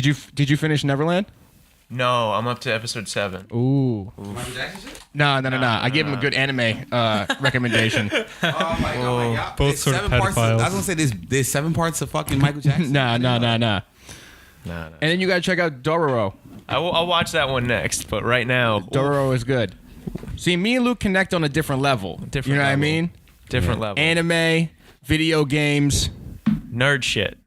Did you finish Neverland? No, I'm up to episode 7. Ooh. Michael Jackson shit? No. I gave him a good anime recommendation. Oh my god. Both There's sort of 7 parts pedophiles. I was gonna say there's 7 parts of fucking Michael Jackson. Nah. No. And then you gotta check out Dororo. I'll watch that one next, but right now, Dororo is good. See, me and Luke connect on a different level. You know what I mean? Different level. Anime, video games, Nerd shit.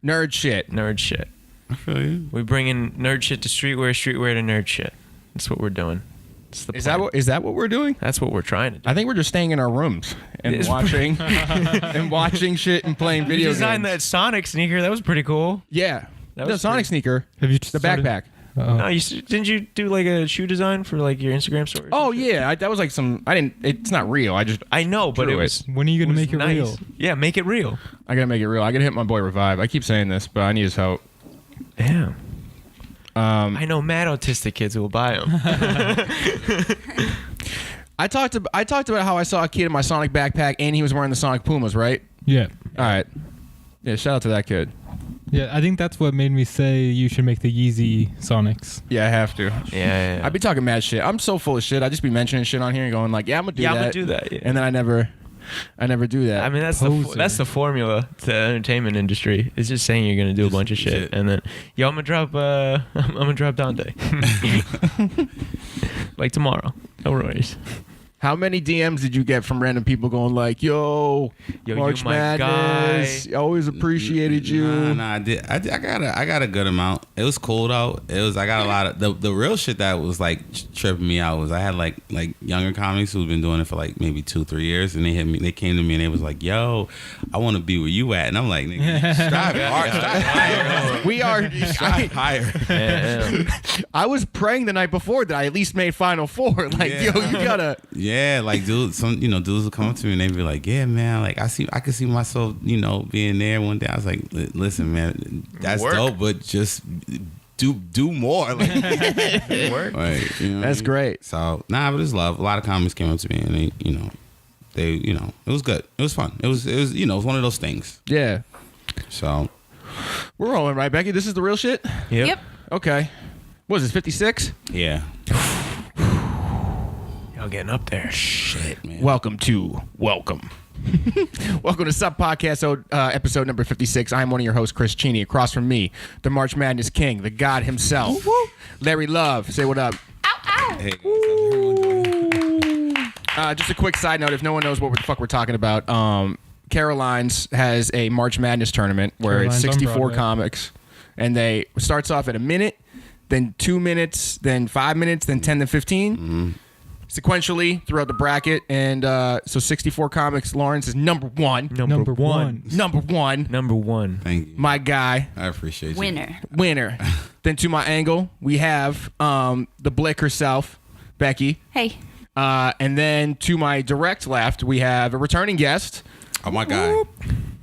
I feel you. We bring in nerd shit to streetwear to nerd shit. That's what we're doing. That's the plan. Is that what we're doing? That's what we're trying to do. I think we're just staying in our rooms and watching shit and playing You video designed games. that Sonic sneaker. That was pretty cool. Yeah. That The was Sonic pretty- sneaker. Have you The started- backpack. No, didn't you do like a shoe design for like your Instagram story? Oh yeah, that was like some. It's not real. I know, but Drew it was. When are you going to make it nice. real? Yeah, make it real. I gotta make it real. I gotta hit my boy Revive. I keep saying this, but I need his help. Damn. I know mad autistic kids who will buy them. I talked about how I saw a kid in my Sonic backpack and he was wearing the Sonic Pumas, right? Yeah. All right. Yeah, shout out to that kid. Yeah, I think that's what made me say you should make the Yeezy Sonics. Yeah, I have to. Yeah. I be talking mad shit. I'm so full of shit. I just be mentioning shit on here and going like, yeah, I'm gonna do that. I'm gonna do that. Yeah. And then I never do that. I mean, Poser. that's the formula to the entertainment industry. It's just saying you're gonna do a bunch of shit, and then I'm gonna drop Dante like tomorrow. No worries. How many DMs did you get from random people going like, "Yo, March you my Madness, guy." always appreciated you." Nah, I did. I got a good amount. It was cool though. I got a lot of the real shit that was like tripping me out was I had like younger comics who've been doing it for like maybe 2-3 years, and they came to me and they was like, "Yo, I want to be where you at," and I'm like, "Nigga, strive hard, strive higher." We are. Strive higher. Yeah. I was praying the night before that I at least made Final Four. Like, Yeah. yo, you gotta. Yeah, like dudes will come up to me and they be like, "Yeah, man, like I could see myself, being there one day." I was like, "Listen, man, that's Work. dope, but just do more." Like, Work. like, That's great. So but it's love. A lot of comics came up to me and they, it was good. It was fun. It was one of those things. Yeah, So we're rolling, right, Becky? This is the real shit. Yep. Okay. What is this? 56? yeah, Y'all getting up there. shit, man. Welcome to Sub Podcast episode number 56. I'm one of your hosts, Chris Cheney. Across from me, the March Madness King, the God himself, Larry Love. Say what up. Hey, guys, how's everyone doing? Just a quick side note, if no one knows what the fuck we're talking about, Caroline's has a March Madness tournament where it's Caroline's on 64 Broadway. comics, and they starts off at a minute, then 2 minutes, then 5 minutes, then 10 to 15. Sequentially throughout the bracket, and so 64 comics. Lawrence is number one. Number one. Number one. Thank you. My guy, I appreciate you. winner. Then to my angle, we have the Blick herself, Becky. Hey. And then to my direct left, we have a returning guest. Oh my God.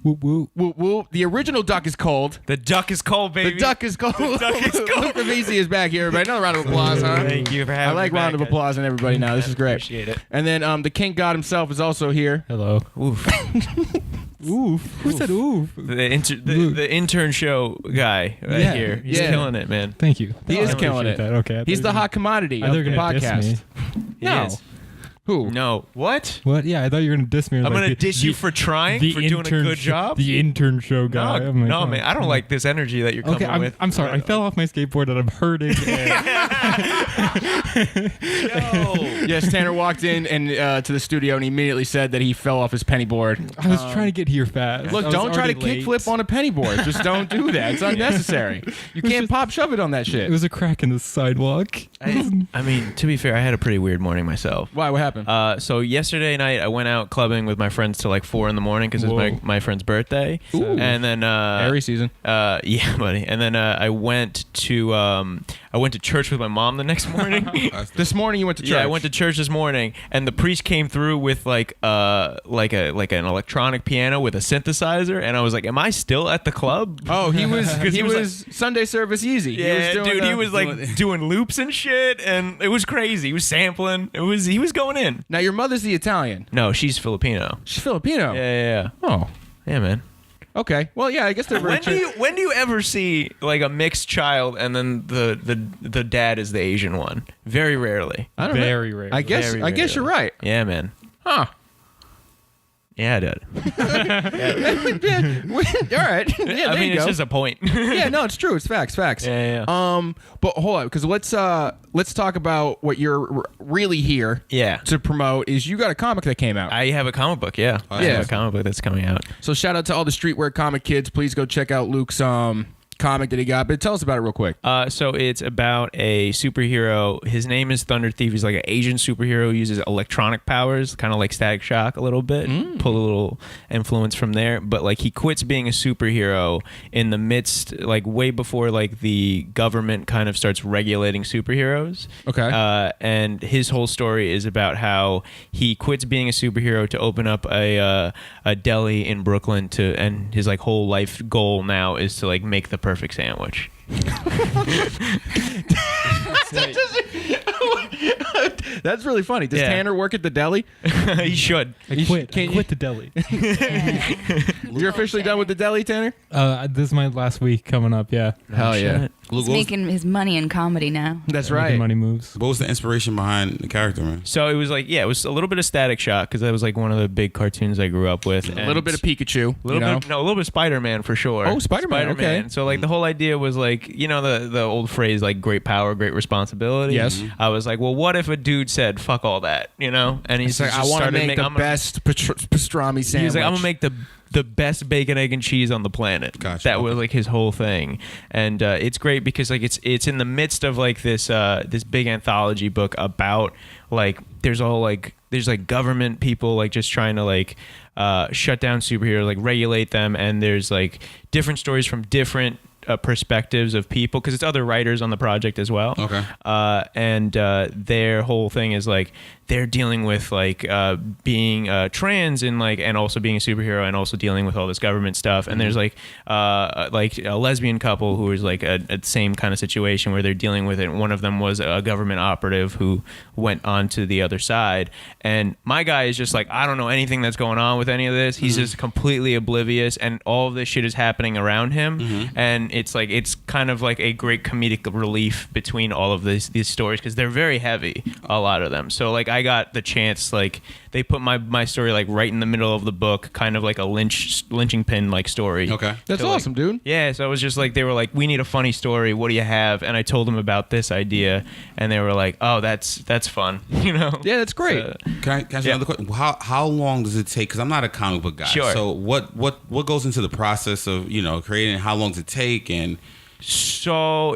Whoop, whoop. Woo, woo. The original Duck is cold. The duck is cold, baby. The Duck is cold. The duck is cold. Trovese is back here, everybody. Another round of applause, huh? Thank you for having I like me round of back, applause and everybody now. This is great. Appreciate it. And then the King God himself is also here. Hello. Oof. Oof. Who said oof? The intern show guy right Yeah. here. He's Yeah. killing it, man. Thank you. He is I killing appreciate it. That. Okay. He's the hot commodity I of thought you the were gonna diss podcast. me. He No. is. Who? No. What? What? Yeah, I thought you were going to diss me. I'm Like gonna the- diss you for trying, for doing a intern good job? The intern show guy. No, Oh my no, God. man. I don't like this energy that you're coming Okay, with. I'm sorry. I fell off my skateboard and I'm hurting. Yes, Tanner walked in and to the studio and he immediately said that he fell off his penny board. I was trying to get here fast. Look, I was don't try to already late. kickflip on a penny board. Just don't do that. It's unnecessary. You can't just- pop shove it on that It shit. was a crack in the sidewalk. I mean, to be fair, I had a pretty weird morning myself. Why? What happened? So yesterday night, I went out clubbing with my friends till like 4 a.m. because it was Whoa. my friend's birthday. Ooh. And then Airy season. yeah, buddy. And then I went to church with my mom the next morning. This morning you went to church. Yeah, I went to church this morning, and the priest came through with like an electronic piano with a synthesizer, and I was like, "Am I still at the club?" Oh, he was he was Sunday service easy. Yeah, he was doing dude, he was like doing loops and shit, and it was crazy. He was sampling. He was going in. Now your mother's the Italian. No, she's Filipino. She's Filipino. Yeah. Oh, Yeah, man. Okay. Well, yeah, I guess they're very When do you ever see like a mixed child and then the dad is the Asian one? Very rarely. I don't know. Very rare. I guess you're right. Yeah, man. Huh. Yeah, dude. All right. Yeah, I mean, you it's go. just a point. Yeah, no, it's true. It's facts. Yeah. But hold on, because let's talk about what you're really here. Yeah. To promote is you got a comic that came out. I have a comic book. Yeah. I have a comic book that's coming out. So shout out to all the streetwear comic kids. Please go check out Luke's comic that he got. But tell us about it real quick. So it's about a superhero. His name is Thunder Thief. He's like an Asian superhero who uses electronic powers, kind of like Static Shock a little bit. Pull a little influence from there. But like he quits being a superhero in the midst, like way before like the government kind of starts regulating superheroes. Okay. And his whole story is about how he quits being a superhero to open up a deli in Brooklyn and his like whole life goal now is to like make the perfect sandwich. That's really funny. Does Yeah. Tanner work at the deli? He should. I quit. Can I quit the deli. You're officially done with the deli, Tanner? This is my last week coming up. Yeah. Hell yeah. He's making his money in comedy now. That's Making right. Money moves. What was the inspiration behind the character, man? So it was like, yeah, it was a little bit of Static Shock because that was like one of the big cartoons I grew up with. A little bit of Pikachu. a little bit of Spider-Man for sure. Oh, Spider-Man, okay. So like the whole idea was like, you know, the old phrase like great power, great responsibility. Yes. I was like, well, what if a dude said fuck all that, you know? And he's It's like, just I want to started make the best pastrami sandwich. He's like, I'm gonna make the best bacon, egg, and cheese on the planet. Gotcha. That was like his whole thing, and it's great because like it's in the midst of like this big anthology book about like there's like government people like just trying to like shut down superheroes, like regulate them, and there's like different stories from different perspectives of people because it's other writers on the project as well. Okay. And their whole thing is like they're dealing with like being trans and like and also being a superhero and also dealing with all this government stuff. And there's like a lesbian couple who is like a same kind of situation where they're dealing with it. One of them was a government operative who went on to the other side. And my guy is just like, I don't know anything that's going on with any of this. He's just completely oblivious, and all of this shit is happening around him. And it's kind of like a great comedic relief between all of these stories because they're very heavy, a lot of them. So like I got the chance, like they put my story like right in the middle of the book, kind of like a lynching pin like story. Okay. That's So, like, awesome, dude. Yeah, so it was just like they were like, we need a funny story. What do you have? And I told them about this idea, and they were like, oh, that's fun, you know? Yeah, that's great. So, Can I ask you another question? How long does it take? Because I'm not a comic book guy. Sure. So what goes into the process of creating? How long does it take? And So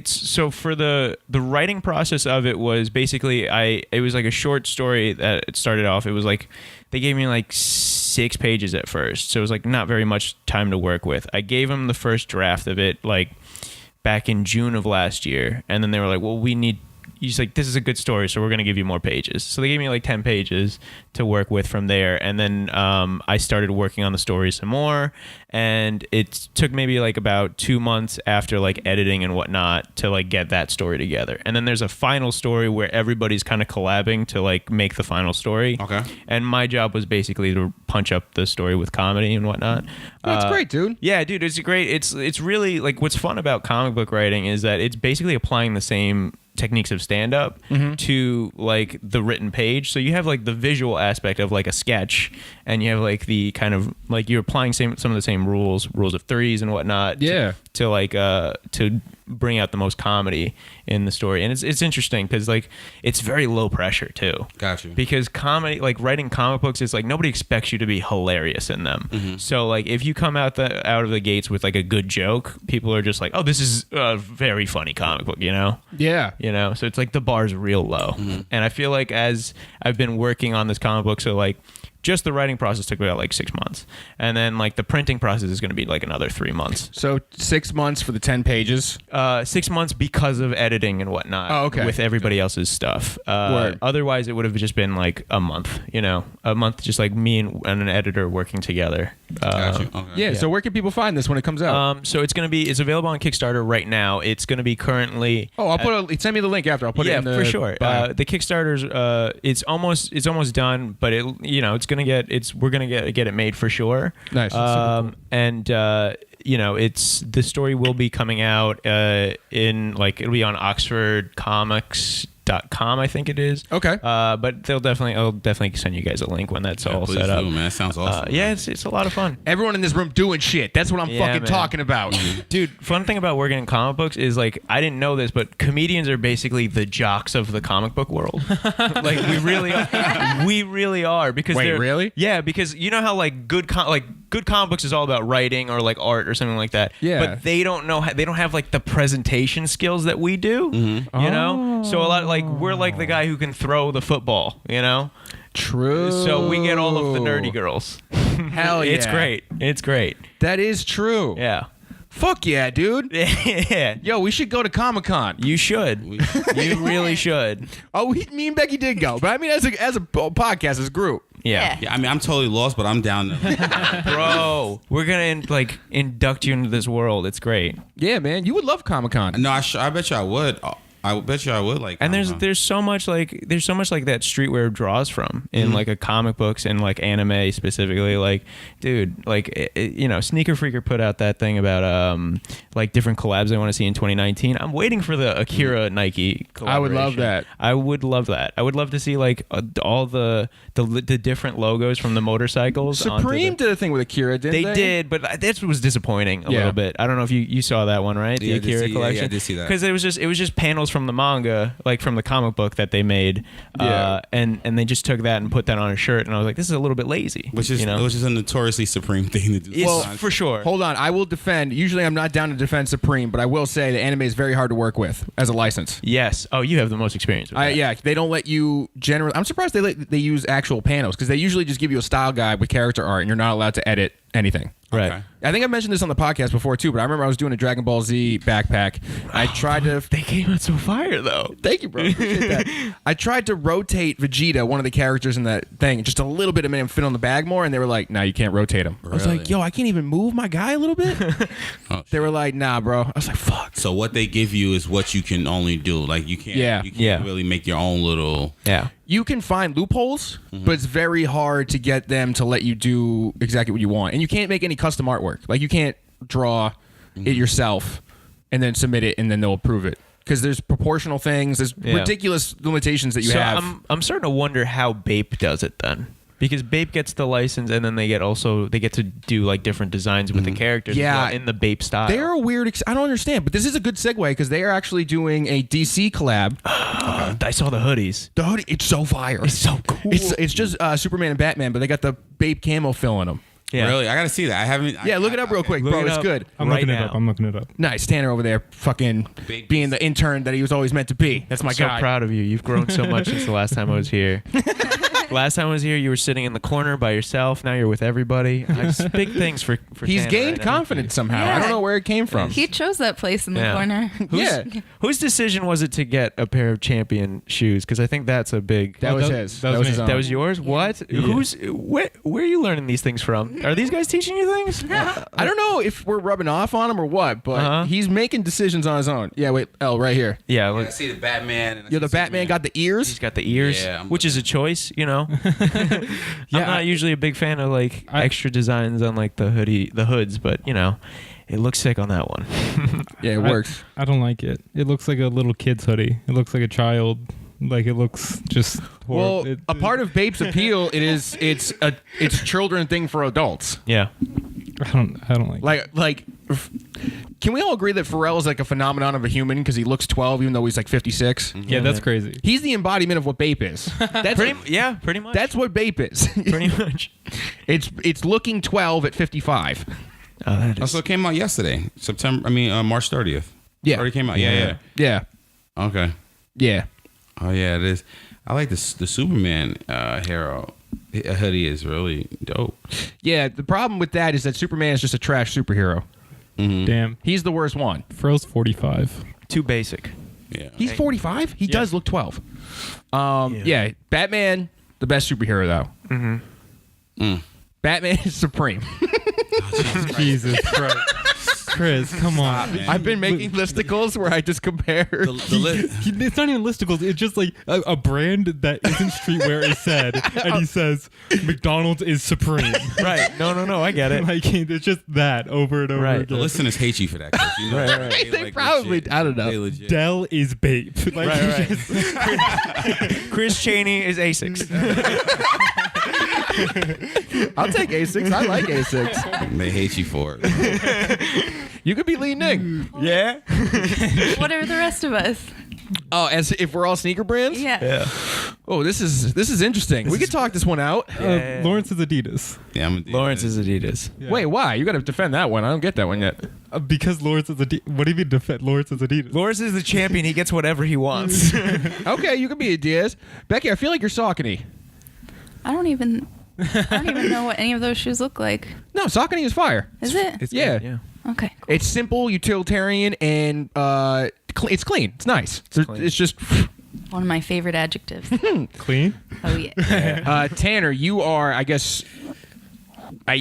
so for the writing process of it was basically it was like a short story that it started off. It was like they gave me like 6 pages at first, so it was like not very much time to work with. I gave them the first draft of it like back in June of last year, and then they were like, well, he's like, this is a good story, so we're going to give you more pages. So they gave me like 10 pages to work with from there. And then I started working on the story some more. And it took maybe like about 2 months after like editing and whatnot to like get that story together. And then there's a final story where everybody's kind of collabing to like make the final story. Okay. And my job was basically to punch up the story with comedy and whatnot. That's great, dude. Yeah, dude, it's great. It's really like what's fun about comic book writing is that it's basically applying the same techniques of stand-up to like the written page. So you have like the visual aspect of like a sketch, and you have like the kind of like you're applying some of the same rules of threes and whatnot to like to bring out the most comedy in the story. And it's interesting because like it's very low pressure too. Gotcha. Because comedy, like writing comic books, is like nobody expects you to be hilarious in them. So like if you come out of the gates with like a good joke, people are just like, oh, this is a very funny comic book, you know? Yeah. You know, so it's like the bar's real low. And I feel like as I've been working on this comic book, so like just the writing process took about like 6 months, and then like the printing process is going to be like another 3 months. So 6 months for the 10 pages. 6 months because of editing and whatnot. Oh, okay. With everybody else's stuff. Word. Otherwise, it would have just been like a month. You know, a month just like me and an editor working together. Got you. Okay. Yeah, so where can people find this when it comes out? So it's available on Kickstarter right now. It's going to be currently. Send me the link after. I'll put it in the for sure. bio. The Kickstarter's it's almost done, but we're gonna get it made for sure. Nice. That's super cool. And it's the story will be coming out it'll be on OxfordComics.com, I think it is. Okay. But I'll definitely send you guys a link when that's all Please set up. do, man. That sounds awesome. Yeah, it's a lot of fun. Everyone in this room doing shit. That's what I'm fucking man. talking about. Dude, fun thing about working in comic books is like I didn't know this, but comedians are basically the jocks of the comic book world. Like we really are because Wait, they're really? Yeah, because you know how like good comic books is all about writing or like art or something like that. Yeah. But they don't have like the presentation skills that we do. Mm-hmm. You know? So a lot like we're like the guy who can throw the football, you know? True. So we get all of the nerdy girls. Hell yeah. It's great. It's great. That is true. Yeah. Fuck yeah, dude. Yeah. Yo, we should go to Comic-Con. You should. You really should. Oh, me and Becky did go. But I mean, as a podcast, as a group. Yeah. Yeah, I mean, I'm totally lost, but I'm down. Bro, we're going to induct you into this world. It's great. Yeah, man. You would love Comic-Con. No, I bet you I would. I bet you I would like. And there's so much like that streetwear draws from in like a comic books and like anime specifically. Like, dude, like Sneaker Freaker put out that thing about like different collabs I want to see in 2019. I'm waiting for the Akira Nike collaboration. I would love that. I would love that. I would love to see like all the different logos from the motorcycles. Supreme did a thing with Akira, didn't they? They did, but that was disappointing a little bit. I don't know if you saw that one, right? Yeah, The Akira collection. Yeah, I did see that. Because it was just panels from the manga, like from the comic book that they made, and they just took that and put that on a shirt, and I was like, this is a little bit lazy, which is a notoriously Supreme thing to do. Well, for sure. Hold on, I will defend. Usually, I'm not down to defend Supreme, but I will say the anime is very hard to work with as a license. Yes. Oh, you have the most experience with that. Yeah, they don't let you generally. I'm surprised they use actual panels because they usually just give you a style guide with character art, and you're not allowed to edit anything. Right. Okay. I think I mentioned this on the podcast before too, but I remember I was doing a Dragon Ball Z backpack. I tried to. They came out so fire though. Thank you, bro. Appreciate that. I tried to rotate Vegeta, one of the characters in that thing, just a little bit to make him fit on the bag more, and they were like, "Nah, you can't rotate him." I was like, Really? "Yo, I can't even move my guy a little bit." They were like, "Nah, bro." I was like, "Fuck." So what they give you is what you can only do. Like you can't really make your own little. Yeah. You can find loopholes, but it's very hard to get them to let you do exactly what you want. And you can't make any custom artwork. Like, you can't draw it yourself and then submit it and then they'll approve it. Because there's proportional things. There's ridiculous limitations that you have. I'm starting to wonder how Bape does it then. Because Bape gets the license and then they get to do like different designs with the characters as well in the Bape style. They're a weird... I don't understand, but this is a good segue because they are actually doing a DC collab. I saw the hoodies. The hoodie, it's so fire. It's so cool. It's just Superman and Batman, but they got the Bape camo fill in them. Yeah. Really? I gotta see that. I haven't. Yeah, look it up real quick, Look bro. it It's up. good. I'm Right looking it up. Nice. Tanner over there fucking being the intern that he was always meant to be. That's my so guy. proud of you. You've grown so much since the last time I was here. Last time I was here, you were sitting in the corner by yourself. Now you're with everybody. Just big things for He's Tanner gained right now. confidence somehow. Yeah. I don't know where it came from. He chose that place in the Yeah. corner. Whose decision was it to get a pair of champion shoes? Because I think that's a big. That was that- his. that was his me. own. That was yours? What? Where are you learning these things from? Are these guys teaching you things? I don't know if we're rubbing off on him or what, but he's making decisions on his own. Yeah, wait. L right here. Yeah, I look, see the Batman. And I Yo, see the Batman Superman. got the ears. he's got the ears, Yeah, I'm which is a choice, you know. Yeah, I'm not usually a big fan of like extra designs on like the hoods, but you know, it looks sick on that one. Yeah, it works. I don't like it. It looks like a little kid's hoodie. It looks like a child. Like it looks just horrible. Well, a part of Bape's appeal, it's a children thing for adults. Yeah. I don't like Can we all agree that Pharrell is like a phenomenon of a human because he looks 12 even though he's like 56? Yeah, that's crazy. He's the embodiment of what Bape is. That's pretty much. That's what Bape is. pretty much. It's looking 12 at 55. Oh, that is. Also, it came out yesterday, March 30th. Yeah. Already came out. Yeah. Yeah. Okay. Yeah. Oh yeah, it is. I like the Superman hero hoodie is really dope. Yeah, the problem with that is that Superman is just a trash superhero. Damn. He's the worst one. Fro's 45. Too basic. Yeah. He's 45? He does look 12. Yeah, Batman, the best superhero though. Batman is supreme. Jesus Christ. Chris, come on. man. I've been making listicles where I just compare. It's not even listicles. It's just like a brand that isn't streetwear is said, and he says McDonald's is supreme. Right. No. I get it. Like it's just that over and over Right. again. The listeners hate you for that. Chris. You know, Right. They probably- I don't know. They legit. Dell is babe. Like, Right. it's just- Chris Cheney is Asics. I'll take A6. I like A6. They hate you for it. You could be li-ning. Yeah. What are the rest of us? Oh, as if we're all sneaker brands. Yeah. Oh, this is interesting. We could talk this one out. Lawrence is Adidas. Yeah, I'm Lawrence is Adidas. Yeah. Wait, why? You got to defend that one. I don't get that one yet. Because Lawrence is Adidas. What do you mean defend Lawrence is Adidas? Lawrence is the champion. He gets whatever he wants. Okay, you could be a Diaz. Becky, I feel like you're Saucony. I don't even know what any of those shoes look like. No, Saucony is fire. Is it? Yeah. Yeah. Okay. Cool. It's simple, utilitarian, and it's clean. It's nice. clean. It's just One of my favorite adjectives. Clean? Oh yeah. Tanner. You are, I guess. I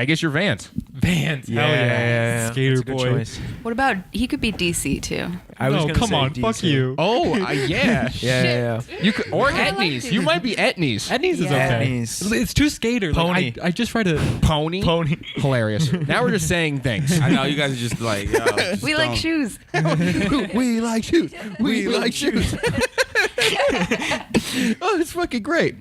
guess you're Vans. Vans. Yeah, Hell yeah. yeah. Skater That's a good boy. choice. What about he could be DC too? I was No, gonna come say on. DC. Fuck you. Oh, yeah. Yeah. You could, or I like Etnies. it. You might be Etnies. Etnies is Yeah. okay. Etnies. It's too skater. Pony. Like, I just try to. Pony. Pony. Hilarious. Now we're just saying things. I know you guys are just like, yo, just We like don't- shoes. We like shoes. We like shoes. Oh, it's fucking great.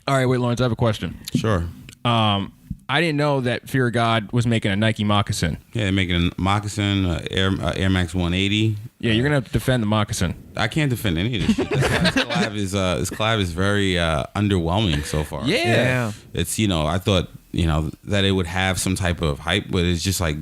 All right, wait, Lawrence, I have a question. Sure. I didn't know that Fear of God was making a Nike moccasin. Yeah, they're making a moccasin, Air Max 180. Yeah, you're gonna have to defend the moccasin. I can't defend any of this shit. This collab is very underwhelming so far. Yeah. It's, I thought, that it would have some type of hype, but it's just like,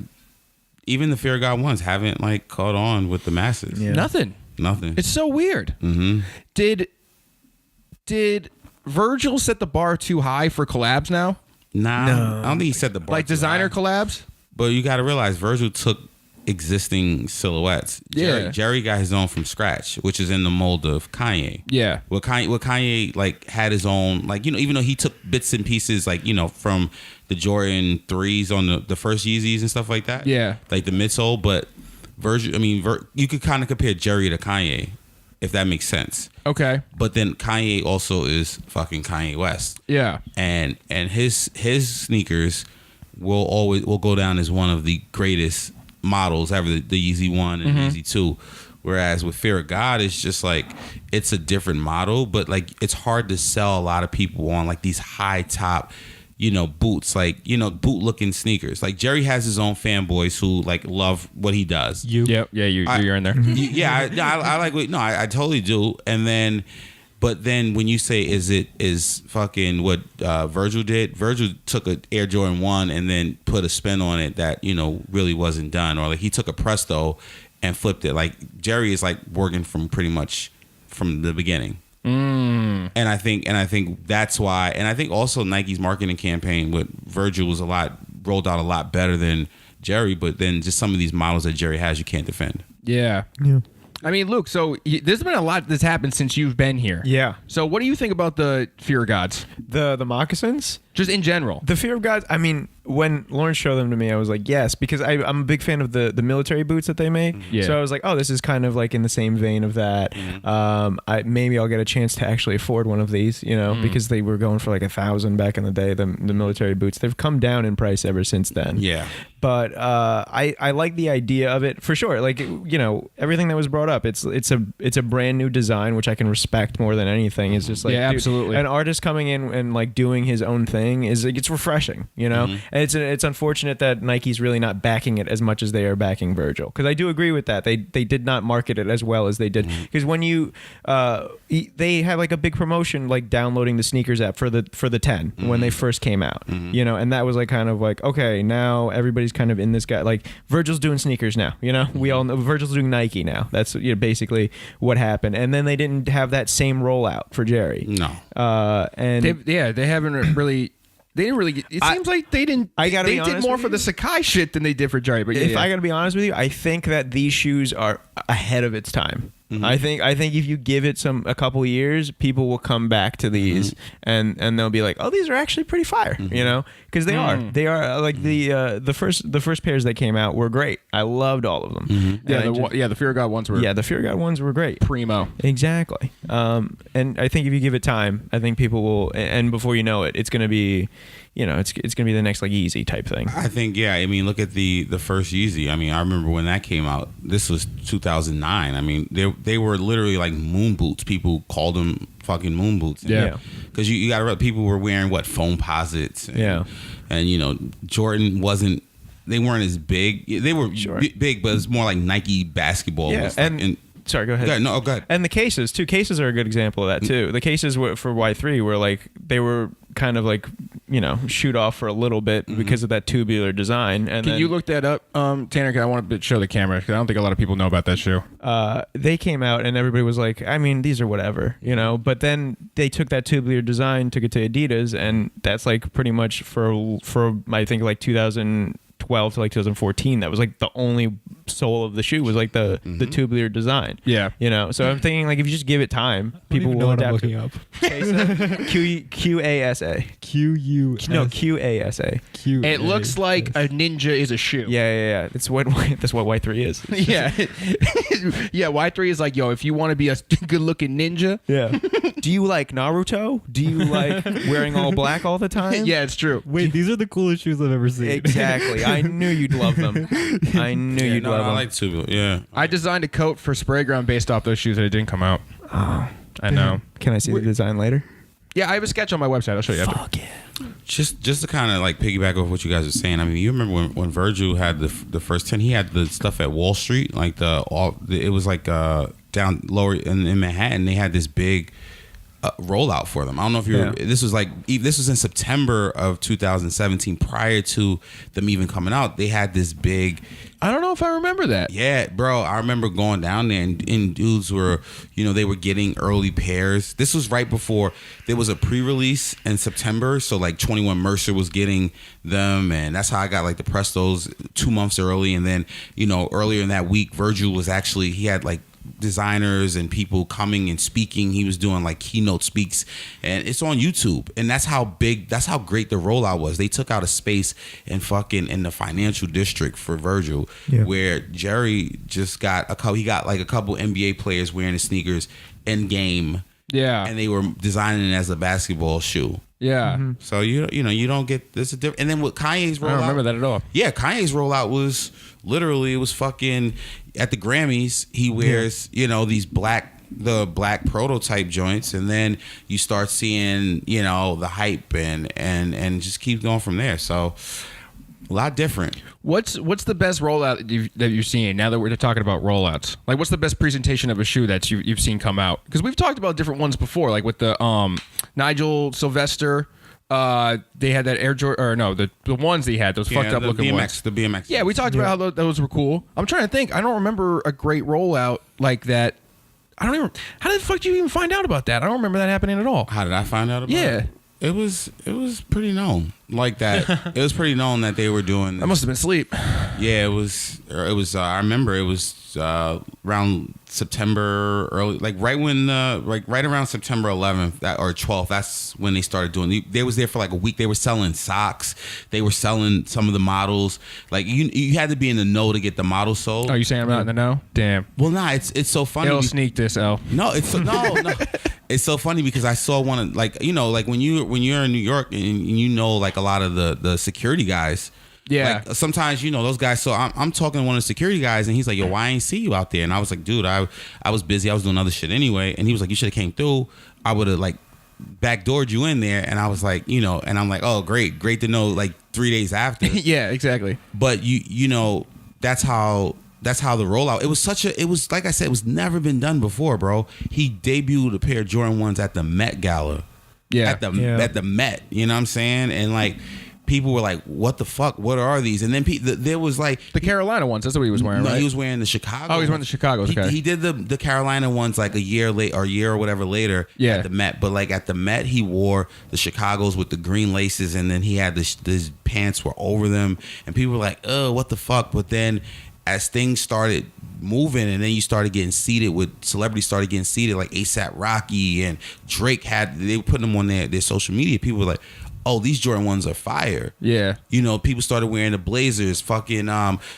even the Fear of God ones haven't like caught on with the masses. Yeah. Nothing. Nothing. It's so weird. Mm-hmm. Did Virgil set the bar too high for collabs now? Nah, No. I don't think he set the bar Like too designer high. collabs? But you got to realize Virgil took existing silhouettes. Yeah. Jerry got his own from scratch, which is in the mold of Kanye. Yeah. What Kanye like had his own, like, even though he took bits and pieces, like, from the Jordan 3s on the first Yeezys and stuff like that. Yeah. Like the midsole, but Virgil, you could kind of compare Jerry to Kanye, if that makes sense. Okay. But then Kanye also is fucking Kanye West. Yeah. And his sneakers will go down as one of the greatest models ever, the Yeezy 1 and Yeezy 2. Whereas with Fear of God, it's just like, it's a different model, but like it's hard to sell a lot of people on like these high top, boots, like, boot looking sneakers. Like Jerry has his own fanboys who like love what he does. Yep. Yeah, you're in there. Yeah, I like what, no, I totally do. And then, but then when you say, is fucking what Virgil did, Virgil took an Air Jordan 1 and then put a spin on it that, really wasn't done. Or like he took a Presto and flipped it. Like Jerry is like working from pretty much from the beginning. And I think that's why, and I think also Nike's marketing campaign with Virgil was rolled out a lot better than Jerry, but then just some of these models that Jerry has, you can't defend. Yeah. I mean, Luke, so there's been a lot that's happened since you've been here. Yeah. So what do you think about the Fear of Gods? The moccasins? Just in general. The Fear of God, I mean, when Lawrence showed them to me, I was like, yes, because I'm a big fan of the military boots that they make. Yeah. So I was like, oh, this is kind of like in the same vein of that. Maybe I'll get a chance to actually afford one of these, because they were going for like $1,000 back in the day, the military boots. They've come down in price ever since then. Yeah. But I like the idea of it for sure. Like, everything that was brought up, it's a brand new design, which I can respect more than anything. It's just like, Yeah, absolutely. An artist coming in and like doing his own thing it's refreshing, And it's unfortunate that Nike's really not backing it as much as they are backing Virgil, because I do agree with that. They did not market it as well as they did, because when you they had like a big promotion, like downloading the sneakers app for the 10 when they first came out, and that was like kind of like, okay, now everybody's kind of in this guy, like Virgil's doing sneakers now, we all know Virgil's doing Nike now. That's basically what happened. And then they didn't have that same rollout for Jerry. No. And they haven't really. They didn't really. It seems like they didn't. I gotta They be did honest more with for the you. Sakai shit than they did for Jerry. But if I gotta be honest with you, I think that these shoes are ahead of its time. I think if you give it a couple years, people will come back to these and they'll be like, oh, these are actually pretty fire, you know, because they are like the first pairs that came out were great. I loved all of them. Yeah, the Fear of God ones were the Fear of God ones were great. primo. Exactly. And I think if you give it time, I think people will, and before you know it, it's going to be, you know, it's going to be the next like Yeezy type thing. I think, yeah. I mean, look at the first Yeezy. I mean, I remember when that came out. This was 2009. I mean, they were literally like moon boots. People called them fucking moon boots. Yeah. Because you got to, people were wearing what, foam posits. And, and you know, Jordan wasn't. They weren't as big. They were big, but it's more like Nike basketball. Yeah. Was like, sorry, go ahead. No, go ahead. And the cases too. Cases are a good example of that too. The cases for Y3 were like they were kind of like, you know, shoot off for a little bit because of that tubular design. And Can you look that up, Tanner? 'Cause I want to show the camera because I don't think a lot of people know about that shoe. They came out and everybody was like, I mean, these are whatever, you know. But then they took that tubular design, took it to Adidas, and that's like pretty much for I think like 2012 to like 2014. That was like the only sole of the shoe was like the tubular design. Yeah. You know, so I'm thinking like if you just give it time, people will adapt. Looking up. QASA. QU. No, QASA. Q. It looks like a ninja is a shoe. Yeah. That's what Y3 is. Yeah. Yeah, Y3 is like, yo, if you want to be a good-looking ninja. Yeah. Do you like Naruto? Do you like wearing all black all the time? Yeah, it's true. Wait, these are the coolest shoes I've ever seen. Exactly. I knew you'd love them. I knew you'd love them. I like tubular. Yeah. I designed a coat for Spray Ground based off those shoes and it didn't come out. Oh, I know. Can I see the design later? Yeah, I have a sketch on my website. I'll show you after. Fuck yeah. Just to kind of like piggyback off what you guys are saying. I mean, you remember when Virgil had the first 10, he had the stuff at Wall Street, like it was like down lower in Manhattan. They had this big rollout for them. I don't know if this was in September of 2017, prior to them even coming out. They had this big. I don't know if I remember that. Yeah, bro. I remember going down there and dudes were, you know, they were getting early pairs. This was right before there was a pre-release in September. So like 21 Mercer was getting them. And that's how I got like the Prestos 2 months early. And then, you know, earlier in that week, Virgil was actually, he had like designers and people coming and speaking. He was doing like keynote speaks, and it's on YouTube. And that's how great the rollout was. They took out a space in the financial district for Virgil, where Jerry just got a couple NBA players wearing the sneakers in game. Yeah. And they were designing it as a basketball shoe. Yeah. Mm-hmm. So you don't get this. And then with Kanye's rollout, I don't remember that at all. Yeah, Kanye's rollout was literally, it was fucking at the Grammys. He wears these black prototype joints, and then you start seeing the hype and just keep going from there. So a lot different. What's the best rollout that you've seen now that we're talking about rollouts? Like, what's the best presentation of a shoe that you've seen come out? Because we've talked about different ones before, like with the Nigel Sylvester. They had that Air Jordan, or no, the ones they had, those fucked up looking ones. The BMX. Yeah, we talked about how those were cool. I'm trying to think. I don't remember a great rollout like that. How the fuck did you even find out about that? I don't remember that happening at all. How did I find out about it? It was pretty known like that. It was pretty known that they were doing this. I must have been asleep. Yeah, it was. I remember it was around September, early, like right when, right around September 11th or 12th. That's when they started doing. They was there for like a week. They were selling socks. They were selling some of the models. Like you had to be in the know to get the model sold. Oh, you saying I'm not in the know? Damn. Well, nah, it's so funny. They'll sneak this out. No, no. It's so funny because I saw one of, like when you're in New York and like a lot of the security guys. Yeah. Like, sometimes those guys. So I'm talking to one of the security guys, and he's like, "Yo, why I ain't see you out there?" And I was like, "Dude, I was busy. I was doing other shit anyway." And he was like, "You should have came through. I would have like backdoored you in there." And I was like, and I'm like, "Oh, great to know." Like 3 days after. Yeah, exactly. But that's how the rollout. It was like I said, it was never been done before, bro. He debuted a pair of Jordan 1s at the Met Gala. Yeah. At the Met, you know what I'm saying? And like people were like, "What the fuck? What are these?" And then there was like the Carolina ones. That's what he was wearing. No, right? he was wearing the Chicago. Oh, he was wearing the Chicago. Okay. He did the Carolina ones like a year or whatever later. Yeah. At the Met, but like at the Met, he wore the Chicagos with the green laces, and then he had this pants were over them, and people were like, "Oh, what the fuck?" But then as things started moving, and then you started getting seated with celebrities started getting seated, like ASAP Rocky and Drake they were putting them on their social media. People were like, oh, these Jordan 1s are fire. Yeah. You know, people started wearing the Blazers. Fucking,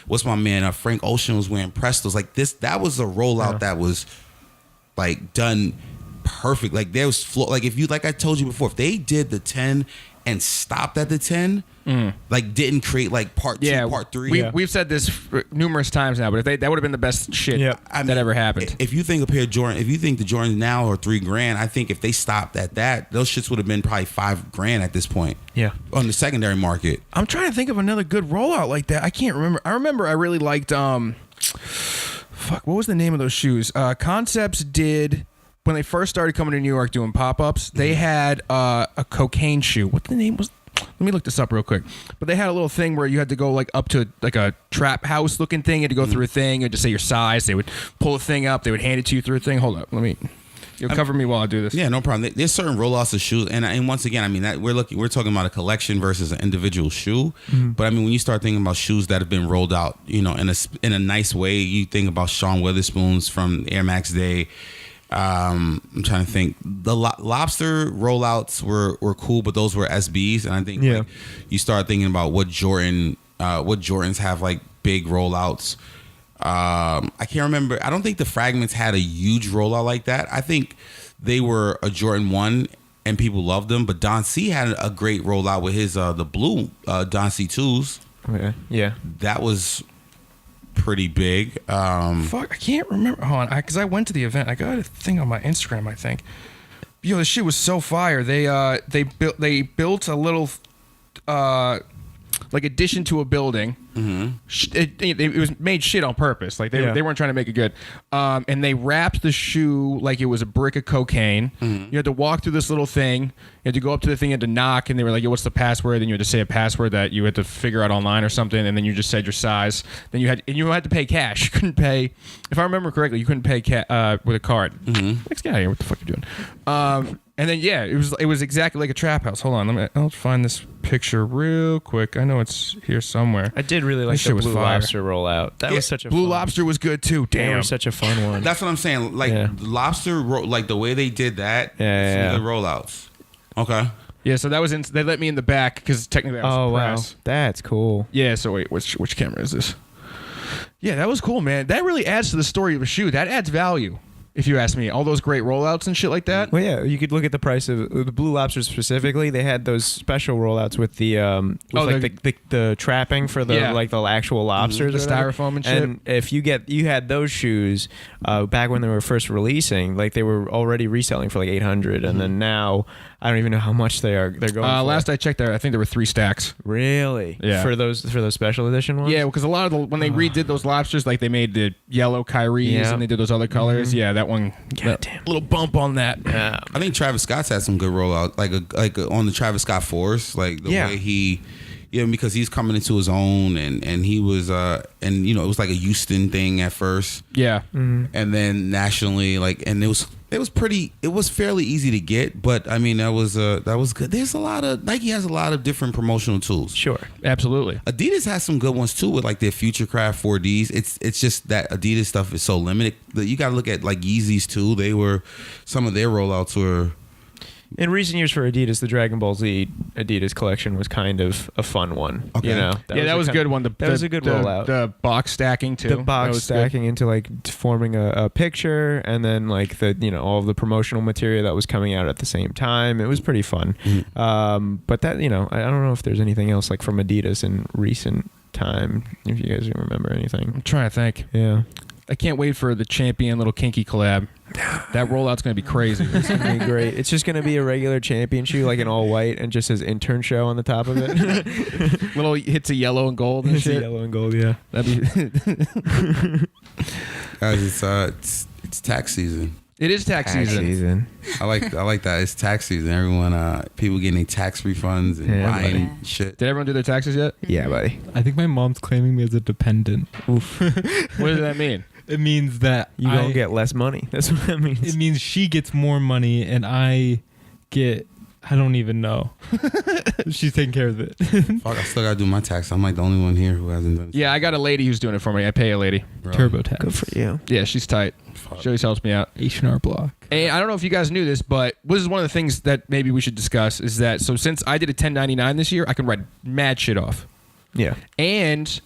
what's my man? Frank Ocean was wearing Prestos. Like that was a rollout that was like done perfect. Like there was like if you, like I told you before, if they did the 10 and stopped at the 10, like didn't create like part 2, part 3. We've said this numerous times now, but if that would have been the best shit that ever happened. If you think a pair of Jordan, if you think the Jordans now are $3,000, I think if they stopped at that, those shits would have been probably $5,000 at this point. Yeah, on the secondary market. I'm trying to think of another good rollout like that. I can't remember. I remember I really liked what was the name of those shoes? Concepts did. When they first started coming to New York doing pop-ups, they had a cocaine shoe. What the name was? Let me look this up real quick. But they had a little thing where you had to go like up to like a trap house looking thing. You had to go through a thing. You had to say your size. They would pull a thing up. They would hand it to you through a thing. Hold up. You'll cover me while I do this. Yeah, no problem. There's certain rollouts of shoes, and once again, I mean that we're talking about a collection versus an individual shoe. But I mean, when you start thinking about shoes that have been rolled out, you know, in a nice way, you think about Sean Witherspoon's from Air Max Day. I'm trying to think. The lobster rollouts were cool, but those were SBs, and I think like, you start thinking about what Jordans have like big rollouts. I can't remember. I don't think the Fragments had a huge rollout like that. I think they were a Jordan 1 and people loved them, but Don C had a great rollout with his the blue Don C 2s. Okay. Yeah, that was pretty big. Fuck, I can't remember. Hold on, because I went to the event. I got a thing on my Instagram, I think. Yo, this shit was so fire. They built a little like addition to a building. It was made shit on purpose. Like they weren't trying to make it good. And they wrapped the shoe like it was a brick of cocaine. You had to walk through this little thing. You had to go up to the thing, you had to knock, and they were like, "Yo, what's the password?" Then you had to say a password that you had to figure out online or something, and then you just said your size. Then you had to pay cash. You couldn't pay, if I remember correctly, you couldn't pay with a card. Let's get out of here. What the fuck are you doing? And then it was exactly like a trap house. Hold on, I'll find this picture real quick. I know it's here somewhere. I did really like the Blue Lobster rollout. That was such a Blue Lobster was good too. Damn, that was such a fun one. That's what I'm saying. Like lobster, like the way they did that. Some good rollouts. Okay. Yeah, so that was they let me in the back because technically I was in press. Wow, that's cool. Yeah. So wait, which camera is this? Yeah, that was cool, man. That really adds to the story of a shoe. That adds value. If you ask me, all those great rollouts and shit like that. Well, yeah, you could look at the price of the Blue Lobster specifically. They had those special rollouts with the the trapping for the like the actual lobsters, the styrofoam and shit. And if you had those shoes back when they were first releasing, like they were already reselling for like $800, and then now I don't even know how much they're going. For. Last I checked, I think there were 3 stacks. Really? Yeah. For those special edition ones. Yeah, because a lot of when they redid those lobsters, like they made the yellow Kyries and they did those other colors. Yeah, that one. Goddamn. Little bump on that. Yeah. I think Travis Scott's had some good rollout, like on the Travis Scott Force, like the way he, because he's coming into his own, and he was and it was like a Houston thing at first. Yeah. And then nationally, like, and it was fairly easy to get, but I mean that was good. There's a lot of Nike has a lot of different promotional tools. Sure. Absolutely. Adidas has some good ones too with like their Futurecraft 4Ds. It's just that Adidas stuff is so limited. You got to look at like Yeezys too. Some of their rollouts were. In recent years for Adidas, the Dragon Ball Z Adidas collection was kind of a fun one. Okay. That was a good one. That was a good rollout. The box stacking too. The box stacking into like forming a picture, and then like all of the promotional material that was coming out at the same time. It was pretty fun. But that I don't know if there's anything else like from Adidas in recent time. If you guys remember anything, I'm trying to think. Yeah. I can't wait for the Champion little kinky collab. That rollout's going to be crazy. It's going to be great. It's just going to be a regular Champion shoe, like an all white, and just says intern show on the top of it. Little hits of yellow and gold and shit. Yellow and gold, yeah. That'd be Guys, it's tax season. It is tax season. I like that. It's tax season. Everyone, people getting their tax refunds and buying shit. Did everyone do their taxes yet? Yeah, buddy. I think my mom's claiming me as a dependent. Oof. What does that mean? It means that you don't get less money. That's what that means. It means she gets more money and I get I don't even know. She's taking care of it. Fuck, I still gotta do my tax. I'm like the only one here who hasn't done it. Yeah, I got a lady who's doing it for me. I pay a lady. TurboTax. Good for you. Yeah, she's tight. She always helps me out. H&R Block. And I don't know if you guys knew this, but this is one of the things that maybe we should discuss is that, so since I did a 1099 this year, I can write mad shit off. Yeah. And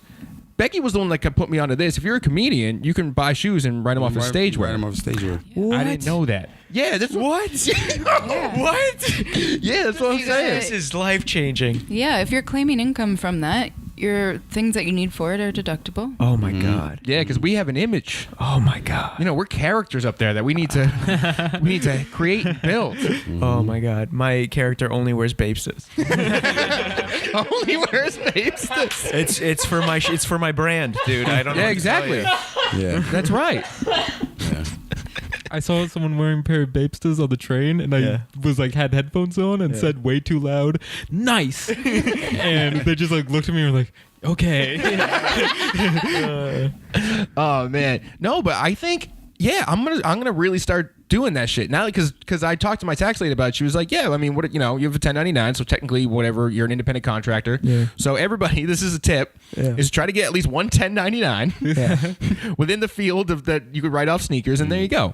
Becky was the one that put me onto this. If you're a comedian, you can buy shoes and write them off of stage wear. Write them off stage wear. I didn't know that. Yeah, that's what? What? Yeah, that's what I'm saying. This is life changing. Yeah, if you're claiming income from that, your things that you need for it are deductible. Oh my god. Yeah, because we have an image. Oh my god. You know, we're characters up there that we need to create and build. Oh my god. My character only wears Babestas. Only wears babes. It's for my brand, dude. I don't know. Yeah, what to exactly. tell you. Yeah. That's right. Yeah. I saw someone wearing a pair of Babestas on the train, and I was like, had headphones on and said way too loud, "Nice," and they just like looked at me and were like, "Okay." Oh man, no, but I think I'm gonna really start doing that shit now because I talked to my tax lady about it. She was like, yeah, I mean, what, you know, you have a 1099, so technically whatever, you're an independent contractor. Yeah. So everybody, this is a tip, is try to get at least one 1099 within the field of that you could write off sneakers, and there you go.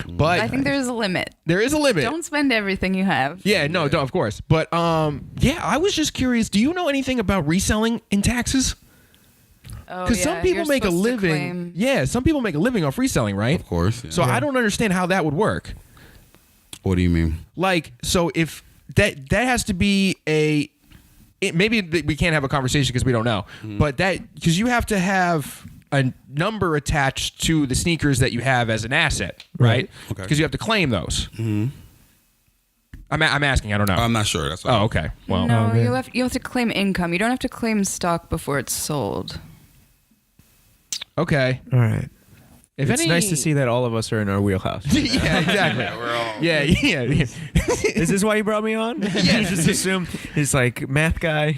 But I think there's a limit. there is a limit. Don't spend everything you have. Yeah, no, don't, of course. But I was just curious. Do you know anything about reselling in taxes? Because some people make a living. Yeah, some people make a living off reselling, right? Of course. Yeah. So I don't understand how that would work. What do you mean? Like, so if that has to be maybe we can't have a conversation because we don't know, but because you have to have a number attached to the sneakers that you have as an asset, right? Okay. Because you have to claim those. I'm asking. I don't know. I'm not sure. That's Oh, okay. Well, No, you have to claim income. You don't have to claim stock before it's sold. okay. All right. If It's nice to see that all of us are in our wheelhouse. Yeah, exactly. Yeah. Is this why you brought me on? You just assume he's like math guy.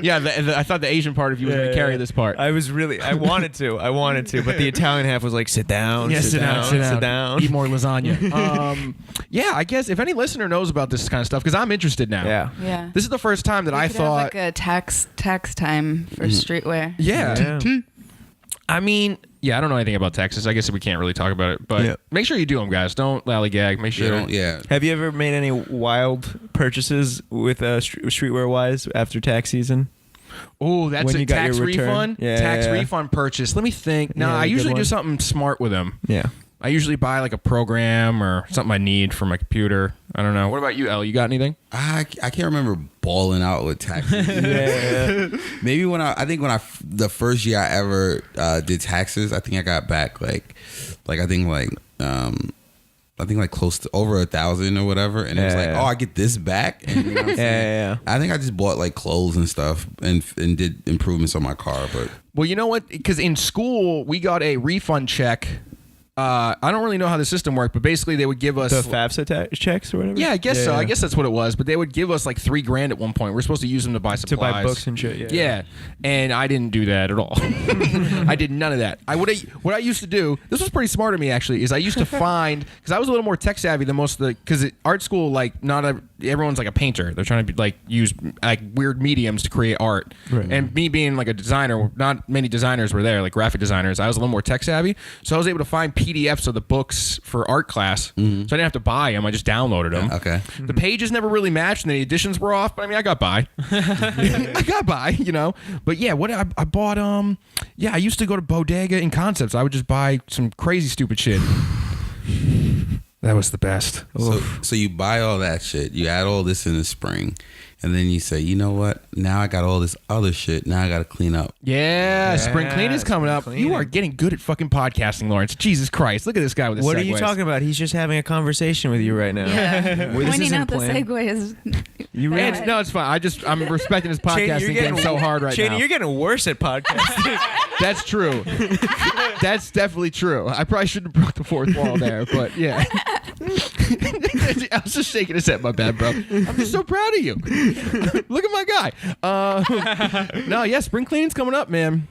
Yeah, I thought the Asian part of you was going to carry this part. I wanted to, but the Italian half was like, sit down, sit down. Eat more lasagna. I guess if any listener knows about this kind of stuff, because I'm interested now. Yeah. Yeah. This is the first time that I could thought. have like a tax time for streetwear. Yeah. I mean, I don't know anything about Texas. I guess we can't really talk about it, but make sure you do them, guys. Don't lollygag. Make sure. Yeah. Have you ever made any wild purchases with streetwear wise after tax season? Oh, that's When a you got tax your return? refund. Yeah, tax yeah. refund purchase. Let me think. No, Yeah, I good usually do one. something smart with them. Yeah. I usually buy like a program or something I need for my computer. I don't know. What about you, Elle? You got anything? I can't remember balling out with taxes. Maybe the first year I ever did taxes, I think I got back I think close to over 1,000 or whatever, and it was like, oh, I get this back. And you know what I'm saying? I think I just bought like clothes and stuff and did improvements on my car. But Well, you know what? Because in school we got a refund check. I don't really know how the system worked, but basically they would give us The FAFSA checks or whatever? Yeah, I guess so. I guess that's what it was. But they would give us like $3,000 at one point. We're supposed to use them to buy supplies, To buy books and shit. Yeah, and I didn't do that at all. I did none of that. What I used to do. This was pretty smart of me actually. Is I used to find, because I was a little more tech savvy than most of the, because art school, like everyone's like a painter. They're trying to like use like weird mediums to create art. Right. And me being like a designer, not many designers were there, like graphic designers. I was a little more tech savvy, so I was able to find PDFs of the books for art class. So I didn't have to buy them. I just downloaded them. okay. The pages never really matched, and the editions were off. But I mean, I got by. I got by, you know. But yeah, what I bought. I used to go to Bodega in Concepts. I would just buy some crazy stupid shit. That was the best. So you buy all that shit, you add all this in the spring, and then you say, you know what? Now I got all this other shit. Now I got to clean up. Yeah, spring cleaning is coming up. cleaning. You are getting good at fucking podcasting, Lawrence. Jesus Christ, look at this guy with his What segues. are you talking about? He's just having a conversation with you right now. Yeah. Well, this Pointing isn't out the planned. segue is. You bad. really- No, it's fine. I'm respecting his podcasting game so hard right Cheney, now. you're getting worse at podcasting. That's true. That's definitely true. I probably shouldn't have broke the fourth wall there, but yeah. I was just shaking his head. My bad, bro. I'm just so proud of you. Look at my guy. No, yeah, spring cleaning's coming up, man.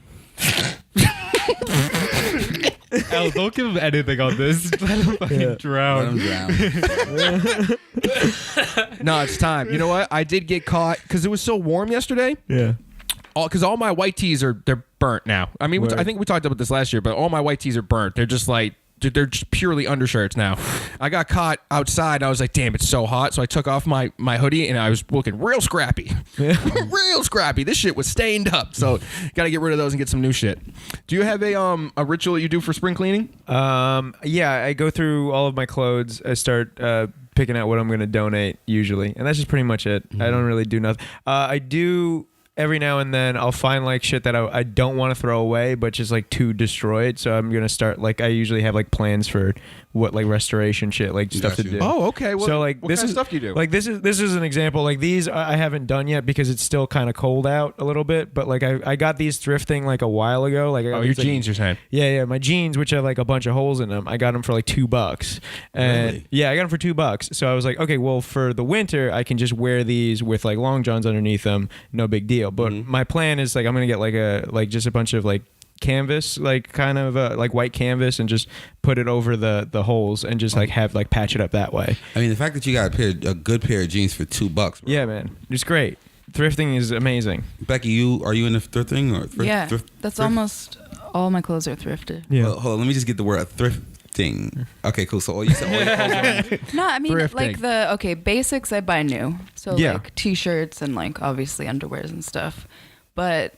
El, don't give him anything on this. Let him fucking Let drown. him drown. No, it's time. You know what? I did get caught because it was so warm yesterday. Yeah. Because all my white tees they're burnt now. I mean, I think we talked about this last year, but all my white tees are burnt. They're just like they're just purely undershirts now. I got caught outside. And I was like, damn, it's so hot. So I took off my hoodie and I was looking real scrappy. Real scrappy. This shit was stained up. So got to get rid of those and get some new shit. Do you have a ritual you do for spring cleaning? Yeah, I go through all of my clothes. I start picking out what I'm going to donate usually. And that's just pretty much it. I don't really do nothing. I do... Every now and then I'll find like shit that I don't want to throw away, but just like to destroy it. So I'm going to start like, I usually have like plans for what like restoration shit, like stuff to do. Oh, okay. Well, so like what this kind is of stuff do you do? Like this is an example. Like these I haven't done yet because it's still kind of cold out a little bit. But like I got these thrifting like a while ago. Like I got your these, like, jeans, you're saying? Yeah, my jeans, which have like a bunch of holes in them. I got them for like $2. And Really? yeah, I got them for $2. So I was like, okay, well for the winter I can just wear these with like long johns underneath them, no big deal. But my plan is like I'm gonna get just a bunch of like canvas, like kind of like white canvas, and just put it over the holes and just like have like patch it up that way. I mean, the fact that you got a good pair of jeans for $2, bro. Yeah, man, it's great. Thrifting is amazing. Becky, are you in the thrifting or thrift? Yeah, thrift, that's thrift? almost all my clothes are thrifted. Yeah. Well, hold on, let me just get the word thrifting. Okay, cool. So you said all your clothes are No, I mean Thrifting. like basics I buy new. So Yeah. like t-shirts and like obviously underwears and stuff. But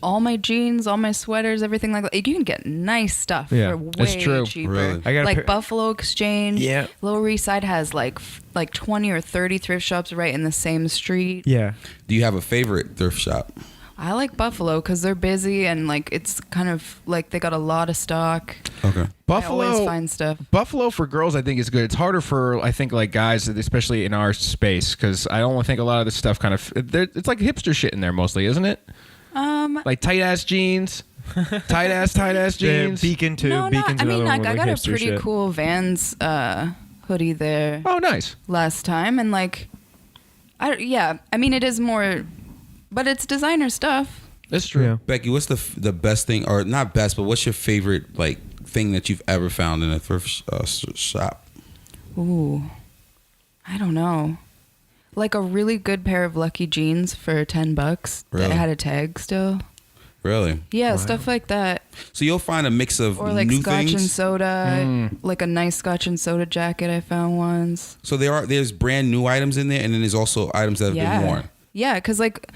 all my jeans, all my sweaters, everything like that, you can get nice stuff Yeah, for way that's true. cheaper. Really? I got a like pair- Buffalo Exchange. Yeah. Lower East Side has like 20 or 30 thrift shops right in the same street. Yeah. Do you have a favorite thrift shop? I like Buffalo because they're busy and like it's kind of like they got a lot of stock. Okay. I always find stuff. Buffalo for girls, I think is good. It's harder for I think like guys, especially in our space, because I don't think a lot of this stuff kind of it's like hipster shit in there mostly, isn't it? Like tight ass jeans, tight ass jeans. Beacon too. No, Beacon's I mean another like one I with got a hipster pretty shit. cool Vans hoodie there Oh, nice. last time, and like I mean it is more, but it's designer stuff. That's true. Yeah. Becky, what's the best thing, or not best, but what's your favorite like thing that you've ever found in a thrift shop? Ooh, I don't know. Like a really good pair of Lucky jeans for $10 Really? that had a tag still. Really? Yeah, stuff like that. So you'll find a mix of Or like new Scotch things. and soda, like a nice Scotch and soda jacket I found once. So there's brand new items in there, and then there's also items that have been worn. Yeah, because like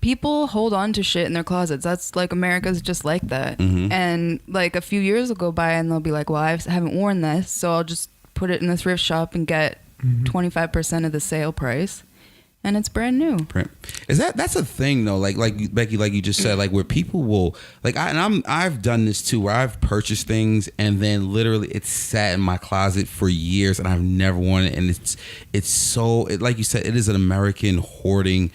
people hold on to shit in their closets. That's like America's just like that. And like a few years will go by and they'll be like, well, I haven't worn this, so I'll just put it in the thrift shop and get 25% of the sale price. And it's brand new. Is that's a thing though? Like Becky, like you just said, like where people will like I've done this too, where I've purchased things and then literally it's sat in my closet for years and I've never worn it, and it's so like you said, it is an American hoarding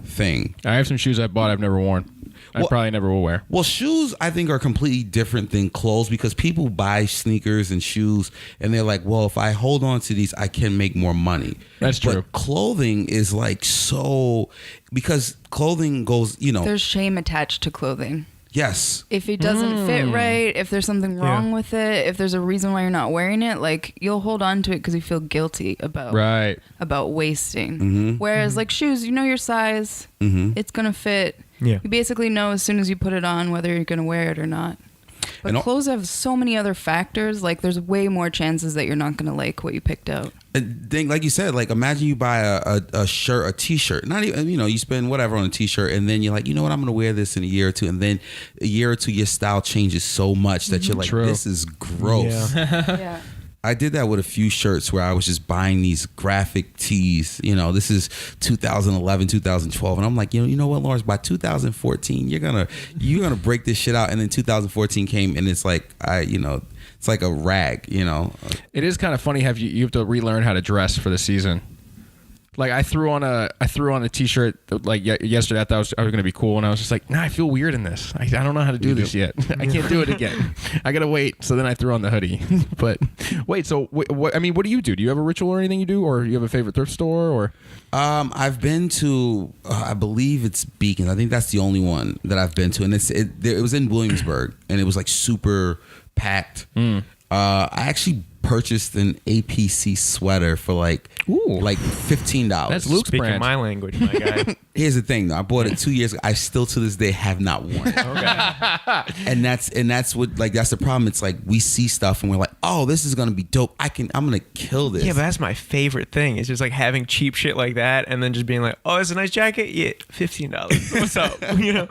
thing. I have some shoes I bought I've never worn. I probably never will wear. Well, shoes I think are completely different than clothes, because people buy sneakers and shoes and they're like, well, if I hold on to these, I can make more money. That's true. But clothing is like so, because clothing goes, There's shame attached to clothing. yes. If it doesn't fit right, if there's something wrong with it, if there's a reason why you're not wearing it, like you'll hold on to it because you feel guilty about wasting. Whereas like shoes, you know your size, it's gonna fit. Yeah. You basically know as soon as you put it on whether you're gonna wear it or not. But And clothes have so many other factors. Like there's way more chances that you're not gonna like what you picked out. And then, like you said, like imagine you buy a shirt, a t-shirt, not even, you spend whatever on a t-shirt, and then you're like, you know what, I'm going to wear this in a year or two. And then a year or two, your style changes so much that you're like, True. this is gross. Yeah. I did that with a few shirts where I was just buying these graphic tees. This is 2011, 2012. And I'm like, you know what, Lawrence, by 2014, you're going to break this shit out. And then 2014 came and it's like, it's like a rag, It is kind of funny you have to relearn how to dress for the season. Like I threw on a t-shirt like yesterday. I thought I was gonna be cool, and I was just like, nah, I feel weird in this. I don't know how to do this yet. I can't do it again. I gotta wait. So then I threw on the hoodie. But wait, so what? I mean, what do you do? Do you have a ritual or anything you do, or you have a favorite thrift store, or? I've been to, I believe it's Beacon. I think that's the only one that I've been to, and it was in Williamsburg, and it was like super packed. I actually purchased an APC sweater for like $15. That's Luke's Speaking brand. my language, my guy. Here's the thing though, I bought it 2 years ago. I still to this day have not worn it. Okay. and that's what, like, that's the problem. It's like we see stuff and we're like, oh, this is gonna be dope. I'm gonna kill this. Yeah, but that's my favorite thing. It's just like having cheap shit like that, and then just being like, "Oh, it's a nice jacket. Yeah, $15. What's up?" You know.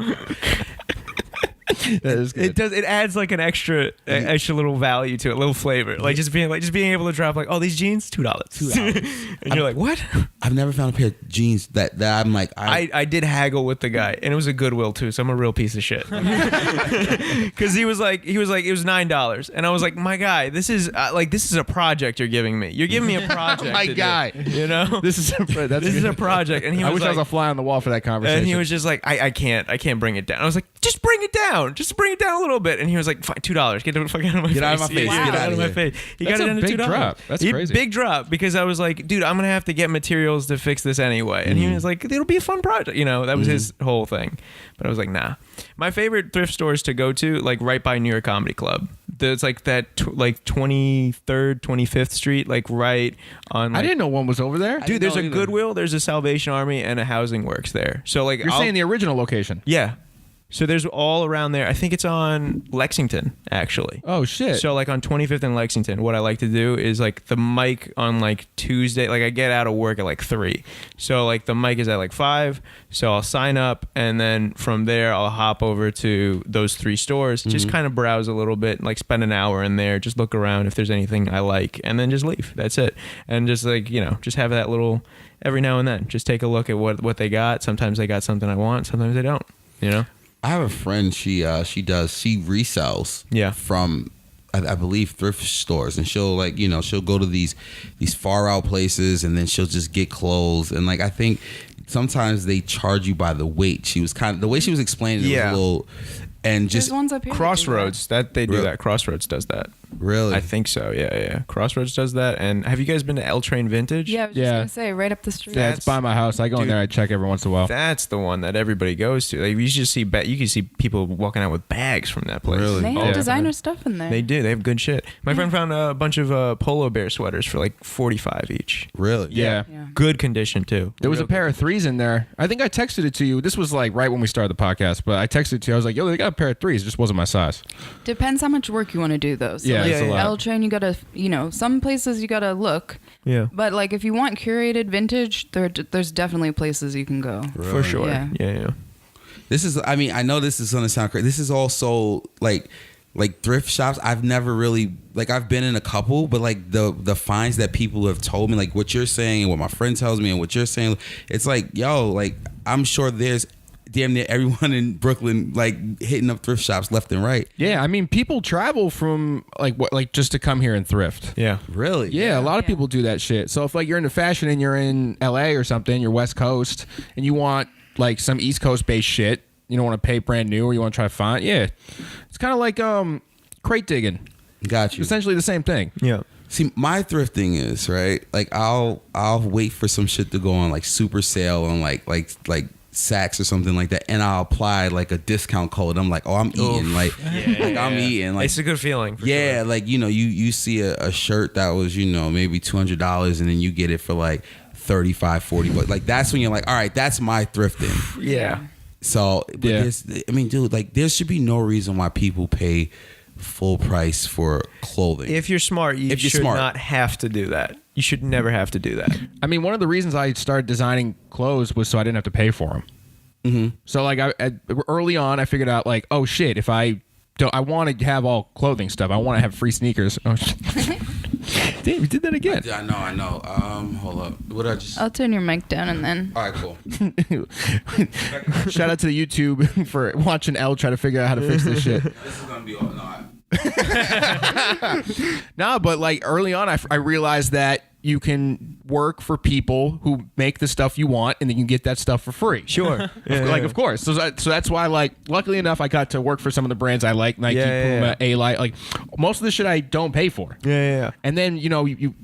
That is good. It does. It adds like an extra little value to it, a little flavor. Like just being able to drop like, "Oh, these jeans, $2." And you're like, "What?" I've never found a pair of jeans that I'm like. I did haggle with the guy, and it was a Goodwill too. So I'm a real piece of shit. Because he was like, it was $9, and I was like, "My guy, this is a project you're giving me. You're giving me a project." My to guy, do, you know, this is a project. And he was I wish I was like, a fly on the wall for that conversation. and he was just like, I can't bring it down. I was like, just bring it down. Just bring it down a little bit. And he was like, fine, $2. Get the fuck out of my face. Get out of my face. Yeah, Get out of my face. He got it down to $2. Big drop. That's crazy. Big drop, because I was like, dude, I'm gonna have to get materials to fix this anyway. And he was like, it'll be a fun project. You know, that was his whole thing. But I was like, nah. My favorite thrift stores to go to, like right by New York Comedy Club. There's like that like 23rd, 25th Street, like right on. I didn't know one was over there. Dude, there's a Goodwill, there's a Salvation Army, and a Housing Works there. So like, You're saying the original location? yeah. So there's all around there. I think it's on Lexington, actually. Oh shit. So like on 25th and Lexington, what I like to do is like the mic on like Tuesday, like I get out of work at like 3. So like the mic is at like 5. So I'll sign up, and then from there I'll hop over to those 3 stores, just kind of browse a little bit, like spend an hour in there, just look around if there's anything I like, and then just leave. That's it. And just like, you know, just have that little, every now and then, just take a look at what they got. Sometimes they got something I want, sometimes they don't, you know? I have a friend. She resells. Yeah. From I believe thrift stores, and she'll like, you know, she'll go to these far out places, and then she'll just get clothes, and like I think sometimes they charge you by the weight. She was kind of, the way she was explaining it was a little, and just There's ones up here. Crossroads, that they do Really? that. Crossroads does that. really. I think so. Yeah. Crossroads does that. And have you guys been to L Train Vintage? Yeah, I was just gonna say right up the street. Yeah, it's by my house. I go in Dude, there. I check every once in a while. That's the one that everybody goes to. Like you just see, you can see people walking out with bags from that place. Really? They have Yeah. designer stuff in there. They do. They have good shit. My friend found a bunch of polo bear sweaters for like $45 each. Really? Yeah. Yeah. Good condition too. There was a Real pair of 3s in there. I think I texted it to you. This was like right when we started the podcast, but I texted it to you. I was like, yo, they got a pair of 3s. It just wasn't my size. Depends how much work you want to do though. So Yeah, like it's a lot. L Train, you gotta, you know, some places you gotta look. Yeah. But like if you want curated vintage, there's definitely places you can go. For sure. Yeah. Yeah. This is, I mean, I know this is gonna sound crazy. This is also like thrift shops. I've never really, like, I've been in a couple, but like the finds that people have told me, like what you're saying and what my friend tells me and what you're saying, it's like, yo, like I'm sure there's damn near everyone in Brooklyn like hitting up thrift shops left and right. Yeah, I mean, people travel from like just to come here and thrift. Yeah. Really? Yeah, a lot of Yeah. people do that shit. So if like you're into fashion and you're in LA or something, you're West Coast, and you want like some East Coast based shit, you don't want to pay brand new or you want to try to find, yeah, it's kind of like crate digging. Got you. Essentially the same thing. Yeah. See, my thrifting is right. Like I'll wait for some shit to go on like super sale on like Saks or something like that, and I'll apply like a discount code. I'm like, oh, I'm eating. Like I'm eating. Like It's a good feeling. For yeah, sure. like, you know, you see a shirt that was, you know, maybe $200, and then you get it for like 35, 40 bucks. Like that's when you're like, all right, that's my thrifting. Yeah. So, but Yeah. I mean, dude, like there should be no reason why people pay full price for clothing. If you're smart, you If you're should smart. not have to do that. You should never have to do that. I mean, one of the reasons I started designing clothes was so I didn't have to pay for them. Mm-hmm. So like early on, I figured out like, oh shit, if I want to have all clothing stuff. I want to have free sneakers. Oh shit. Damn, you did that again. I know. Hold up. What did I just? I'll turn your mic down and then. All right, cool. Shout out to the YouTube for watching Elle try to figure out how to fix this shit. This is gonna be all. No, No, but like early on, I realized that you can work for people who make the stuff you want, and then you get that stuff for free. Sure. Of course. So that's why, like, luckily enough, I got to work for some of the brands I like, Nike, Puma, A-Light. Like, most of the shit I don't pay for. Yeah. And then, you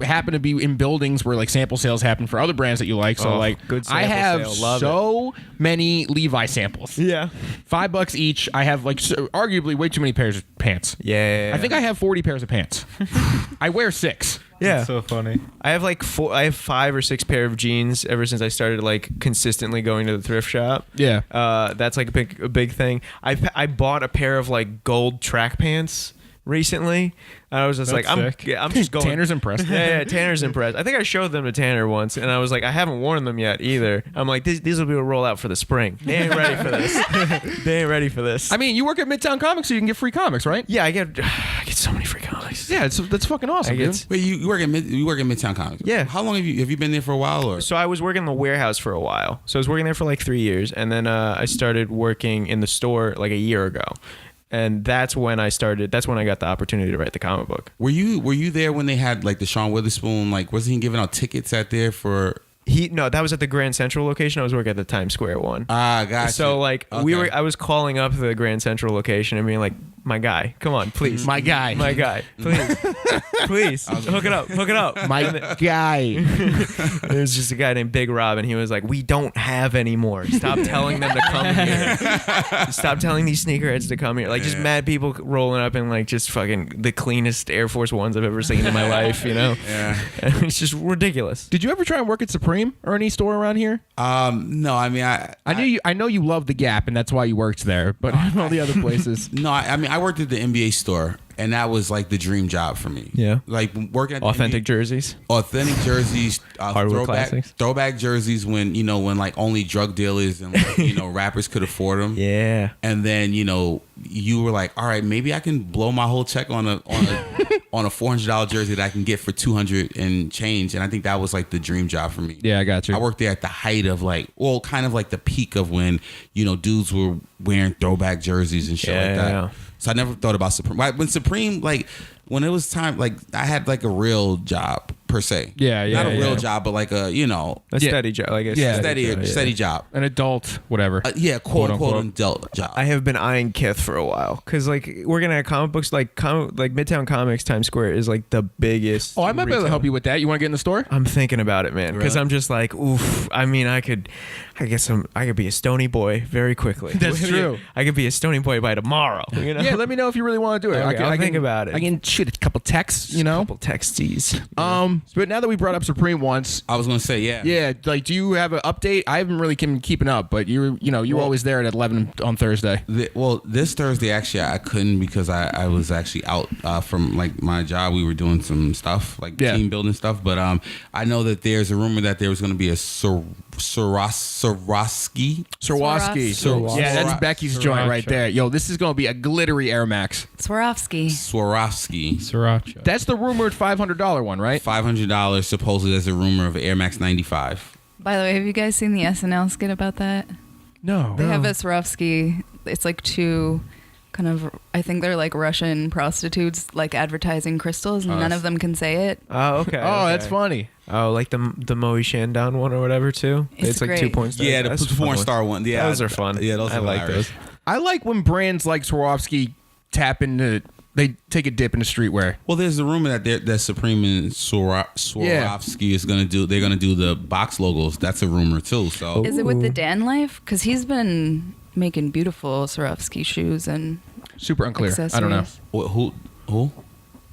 happen to be in buildings where, like, sample sales happen for other brands that you like. So, good I sample have sale. Love so many Levi samples. Yeah. $5 each. I have, like, arguably way too many pairs of pants. Yeah. I think I have 40 pairs of pants. I wear 6. Yeah. That's so funny. I have like 5 or 6 pair of jeans ever since I started like consistently going to the thrift shop. Yeah. That's like a big thing. I bought a pair of like gold track pants recently. I was just That's like, sick. I'm just going. Tanner's impressed. Yeah, Tanner's impressed. I think I showed them to Tanner once, and I was like, I haven't worn them yet either. I'm like, these will be a roll out for the spring. They ain't ready for this. They ain't ready for this. I mean, you work at Midtown Comics, so you can get free comics, right? Yeah, I get so many free comics. Yeah, that's fucking awesome, I dude. get- Wait, you work at Midtown Comics? Yeah. How long have you been there for a while or? So I was working in the warehouse for a while. So I was working there for like 3 years, and then I started working in the store like a year ago. And that's when I started. That's when I got the opportunity to write the comic book. Were you there when they had like the Sean Witherspoon? Like, wasn't he giving out tickets out there for? No, that was at the Grand Central location. I was working at the Times Square one. Ah, gotcha. So like Okay. I was calling up the Grand Central location and being like, my guy, come on, please. My guy. My guy, please. Please. Hook it up. My guy. There's just a guy named Big Rob, and he was like, we don't have any more. Stop telling them to come here. Stop telling these sneakerheads to come here. Like, just mad people rolling up in, like, just fucking the cleanest Air Force Ones I've ever seen in my life, you know? Yeah. And it's just ridiculous. Did you ever try and work at Supreme or any store around here? No, I mean, I know you love the Gap, and that's why you worked there. But all the other places. No, I mean, I worked at the NBA store, and that was like the dream job for me. Yeah. Like working at the Authentic NBA, jerseys. authentic jerseys, Hardwood classics. throwback jerseys when like only drug dealers and like, rappers could afford them. Yeah. And then you were like, all right, maybe I can blow my whole check on a on a $400 jersey that I can get for $200 and change. And I think that was like the dream job for me. Yeah, I got you. I worked there at the height of kind of like the peak of when dudes were wearing throwback jerseys and shit like that. Yeah. So I never thought about Supreme. When Supreme, like when it was time, like I had like a real job per se. Yeah, Not a real yeah. job, but like a A steady job, I guess. Yeah. steady job. An adult, whatever. Quote unquote unquote. adult job. I have been eyeing Kith for a while because, like, working at comic books, like Midtown Comics, Times Square is like the biggest. I might be able to help you with that. You want to get in the store? I'm thinking about it, man, because Really? I'm just like, oof. I mean, I could be a Stony boy very quickly. That's true. I could be a Stony boy by tomorrow. You know? Yeah, let me know if you really want to do it. Okay, I'll think about it. I can shoot a couple texts, Couple texties. But now that we brought up Supreme once, I was gonna say yeah, like, do you have an update? I haven't really been keeping up, but you were always there at 11 on Thursday. This Thursday actually I couldn't because I was actually out from like my job. We were doing some stuff like team building stuff, but I know that there's a rumor that there was going to be a Swarovski. Yeah, that's Becky's joint right there. Yo, this is going to be a glittery Air Max. Swarovski. Sriracha. That's the rumored $500 one, right? $500 supposedly. There's a rumor of Air Max 95. By the way, have you guys seen the SNL skit about that? No. They have a Swarovski. It's like two kind of, I think they're like Russian prostitutes like advertising crystals, and none of them can say it. Oh, okay. Oh, okay. that's funny. Oh, like the Moe Shandon one or whatever too. It's like great. 2 points. Yeah, the That's a fun porn one. star one. Yeah, Those are fun. Yeah, those I are like hilarious. those. I like when brands like Swarovski tap into, they take a dip into streetwear. Well, there's a rumor that Supreme and Swarovski is gonna do. They're gonna do the box logos. That's a rumor too. So Is it with the Dan Life? Because he's been making beautiful Swarovski shoes and Super unclear. accessories. I don't know. who?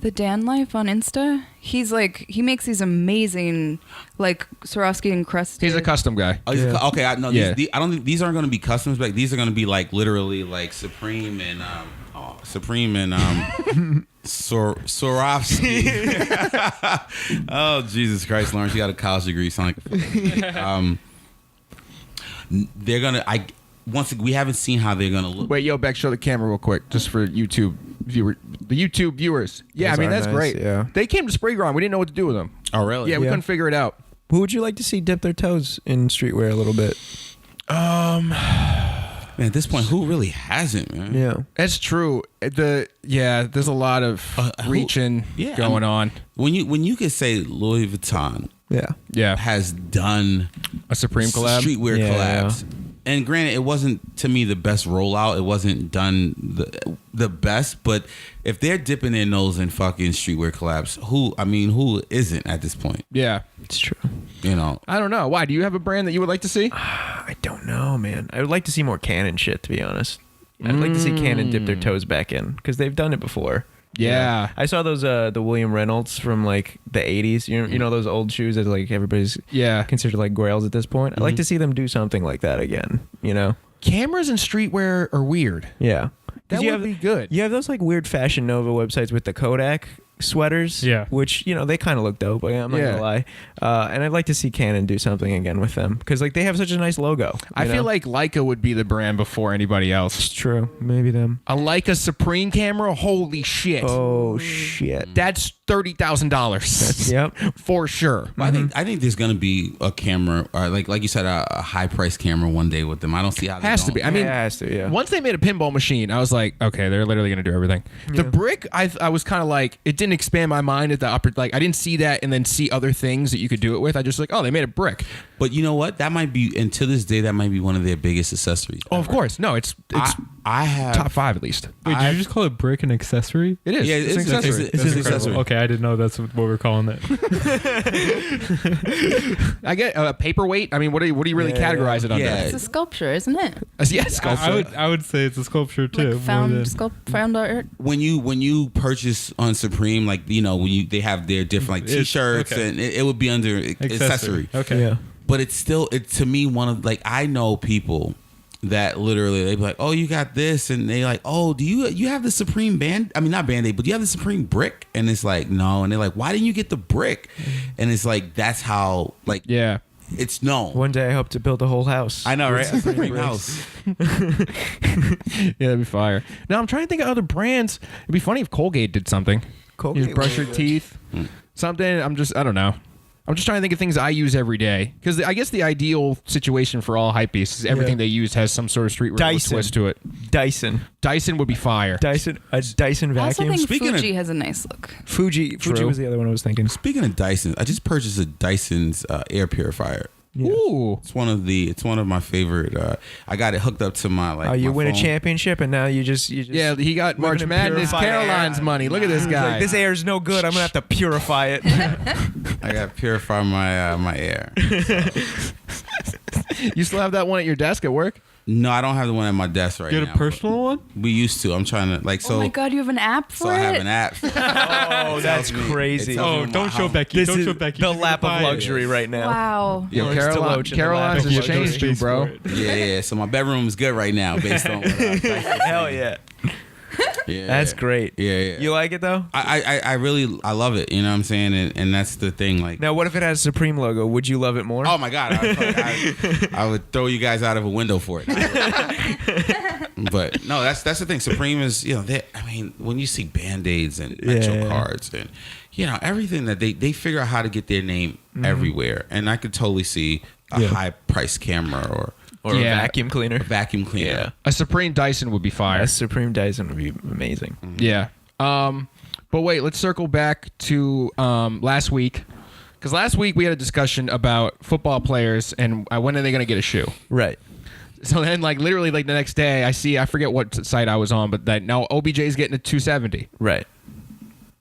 The Dan Life on Insta, he's like, he makes these amazing like Swarovski encrusted. He's a custom guy. Oh, okay. I know. Yeah. I don't think these aren't gonna be customs. But these are gonna be like literally like Supreme and Swarovski. Oh, Jesus Christ, Lawrence, you got a college degree. You sound like they're gonna. We haven't seen how they're gonna look. Wait, yo, Beck, show the camera real quick, just for the YouTube viewers. Yeah, Those I mean, are that's nice, great. yeah. They came to Spray Ground. We didn't know what to do with them. Oh, really? Yeah, we Yeah. couldn't figure it out. Who would you like to see dip their toes in streetwear a little bit? Man, at this point, who really hasn't, man? Yeah. That's true. There's a lot of reaching going on. When you could say Louis Vuitton Yeah. has done A Supreme collab. streetwear Yeah. collabs. And granted, it wasn't to me the best rollout. It wasn't done the best. But if they're dipping their nose in fucking streetwear collabs, who isn't at this point? Yeah. It's true. You know, I don't know. Why? Do you have a brand that you would like to see? I don't know, man. I would like to see more Canon shit, to be honest. I'd like to see Canon dip their toes back in because they've done it before. Yeah. I saw those the William Reynolds from like the 80s. You know those old shoes that like everybody's considered like grails at this point. I'd like to see them do something like that again, you know? Cameras and streetwear are weird. Yeah. That would be good. You have those like weird Fashion Nova websites with the Kodak sweaters, which they kind of look dope. I'm not gonna lie, and I'd like to see Canon do something again with them because like they have such a nice logo. I feel like Leica would be the brand before anybody else. It's true, maybe them. A Leica Supreme camera, holy shit! Oh shit, that's $30,000. Yep, for sure. I think there's gonna be a camera, or like you said, a high price camera one day with them. I don't see how Has to be. I mean, it has to. Yeah. Once they made a pinball machine, I was like, okay, they're literally gonna do everything. The brick, I was kind of like, it didn't expand my mind at the upper. Like, I didn't see that and then see other things that you could do it with. I just like, oh, they made a brick. But you know what? That might be, and to this day, that might be one of their biggest accessories. Oh, of course. No, it's I have top 5 at least. Wait, did you just call it brick an accessory? It is. Yeah, it's an it's accessory. it's an accessory. Okay, I didn't know that's what we're calling it. I get a paperweight. I mean, what do you really categorize it under? Yeah. It's a sculpture, isn't it? Yeah, sculpture. I would say it's a sculpture too. Like found art. When you purchase on Supreme, like they have their different like T-shirts, okay. and it would be under accessory. Okay. Yeah. But it's still, to me, one of, like, I know people that literally, they be like, oh, you got this, and they like, oh, do you have the Supreme not Band-Aid, but do you have the Supreme brick? And it's like, no. And they're like, why didn't you get the brick? And it's like, that's how, like, it's known. One day I hope to build a whole house. I know, right? A Supreme house. Yeah, that'd be fire. Now I'm trying to think of other brands. It'd be funny if Colgate did something. Colgate You just brush your teeth. Something. I don't know. I'm just trying to think of things I use every day. Because I guess the ideal situation for all hypebeasts is everything they use has some sort of streetwear twist to it. Dyson Would be fire. a Dyson I also vacuum. think Speaking Fuji has a nice look. Fuji was the other one I was thinking. Speaking of Dyson, I just purchased a Dyson's air purifier. Yeah. Ooh. It's one of my favorite. I got it hooked up to my like. Oh, you my win a phone. championship and now you just Yeah, he got living March in Madness purified Caroline's air. money. Look at this guy. Like, this air is no good. I'm gonna have to purify it. I got to purify my air. You still have that one at your desk at work? No, I don't have the one at my desk right You now. had a personal one? We used to. I'm trying to like so. Oh my god, you have an app for so it? I have an app. Oh, that's crazy. it tells Oh, me don't show Becky. This Don't is show Becky. the She's lap gonna of buy it. luxury right now. Wow. Yo, Lawrence Caroline's DeLoach in the Caroline's lap has of changed you, bro. Yeah. So my bedroom is good right now, based on what Hell yeah. yeah. That's great. Yeah. You like it though? I really love it. You know what I'm saying? And that's the thing. Like, Now, what if it has a Supreme logo? Would you love it more? oh my god, I would throw you guys out of a window for it. But no, that's the thing. Supreme is, I mean, when you see Band-Aids and Metro cards and everything that they figure out how to get their name everywhere, and I could totally see a high price camera or a vacuum cleaner? a vacuum cleaner. Yeah. A Supreme Dyson would be fire. A Supreme Dyson would be amazing. Yeah. But wait, let's circle back to last week. Because last week we had a discussion about football players and when are they going to get a shoe? Right. So then, like, literally, like, the next day, I forget what site I was on, but that now OBJ is getting a 270. Right.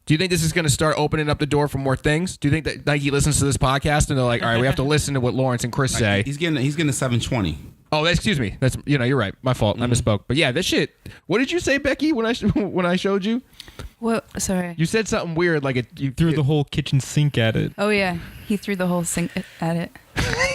Do you think this is going to start opening up the door for more things? Do you think that Nike listens to this podcast and they're like, all right, we have to listen to what Lawrence and Chris say? He's getting a 720. Oh, excuse me. That's you're right. My fault. I misspoke. But yeah, this shit. What did you say, Becky? When I showed you, What? Sorry. you said something weird, like you Threw the whole kitchen sink at it. Oh yeah, he threw the whole sink at it.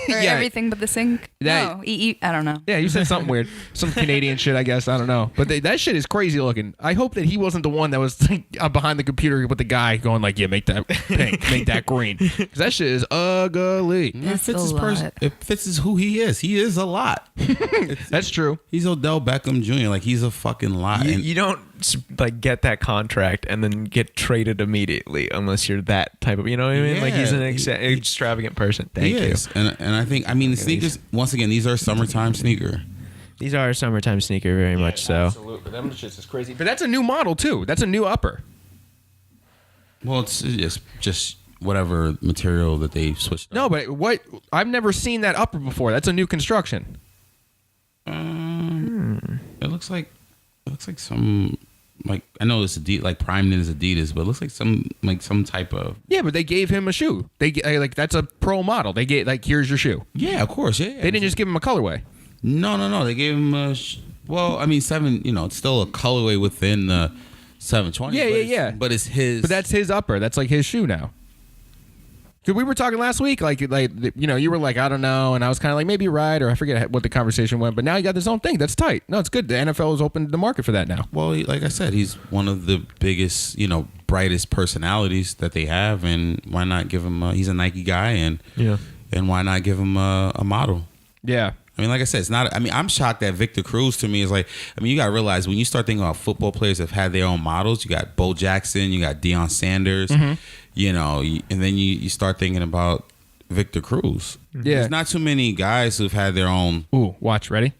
Or Yeah. everything but the sink. That- No, I don't know. Yeah, you said something weird, some Canadian shit, I guess. I don't know, but that shit is crazy looking. I hope that he wasn't the one that was like, behind the computer with the guy going like, "Yeah, make that pink, make that green," because that shit is ugly. It It's fits a his person. lot. It fits who he is. He is a lot. That's true. He's Odell Beckham Jr. Like, he's a fucking lot. And You don't like get that contract and then get traded immediately unless you're that type of, you know what I mean? Like, he's an extravagant person. Thank he you. is. And I think, I mean, the sneakers, once again, these are summertime sneaker. These are a summertime sneaker, very much so. Absolutely, them shits is crazy. But that's a new model too. That's a new upper. Well, it's just whatever material that they switched. No, but what? I've never seen that upper before. That's a new construction. It looks like some, like, I know it's Adidas, like primed in as Adidas, but it looks like some type of. Yeah, but they gave him a shoe. Like that's a pro model. They gave like, here's your shoe. Yeah, of course. Yeah. They didn't just give him a colorway. No. They gave him a. Well, I mean, 7. It's still a colorway within the 720. Yeah. But it's his. But that's his upper. That's like his shoe now. Because we were talking last week, like you were like, I don't know, and I was kind of like, maybe you're right, or I forget what the conversation went. But now he got his own thing. That's tight. No, it's good. The NFL has opened the market for that now. Well, like I said, he's one of the biggest, brightest personalities that they have, and why not give him? He's a Nike guy, and why not give him a model? Yeah. I mean, like I said, it's not. I mean, I'm shocked that Victor Cruz to me is like. I mean, you got to realize when you start thinking about football players that have had their own models. You got Bo Jackson, you got Deion Sanders, and then you start thinking about Victor Cruz. Yeah, there's not too many guys who've had their own. Ooh, watch, ready?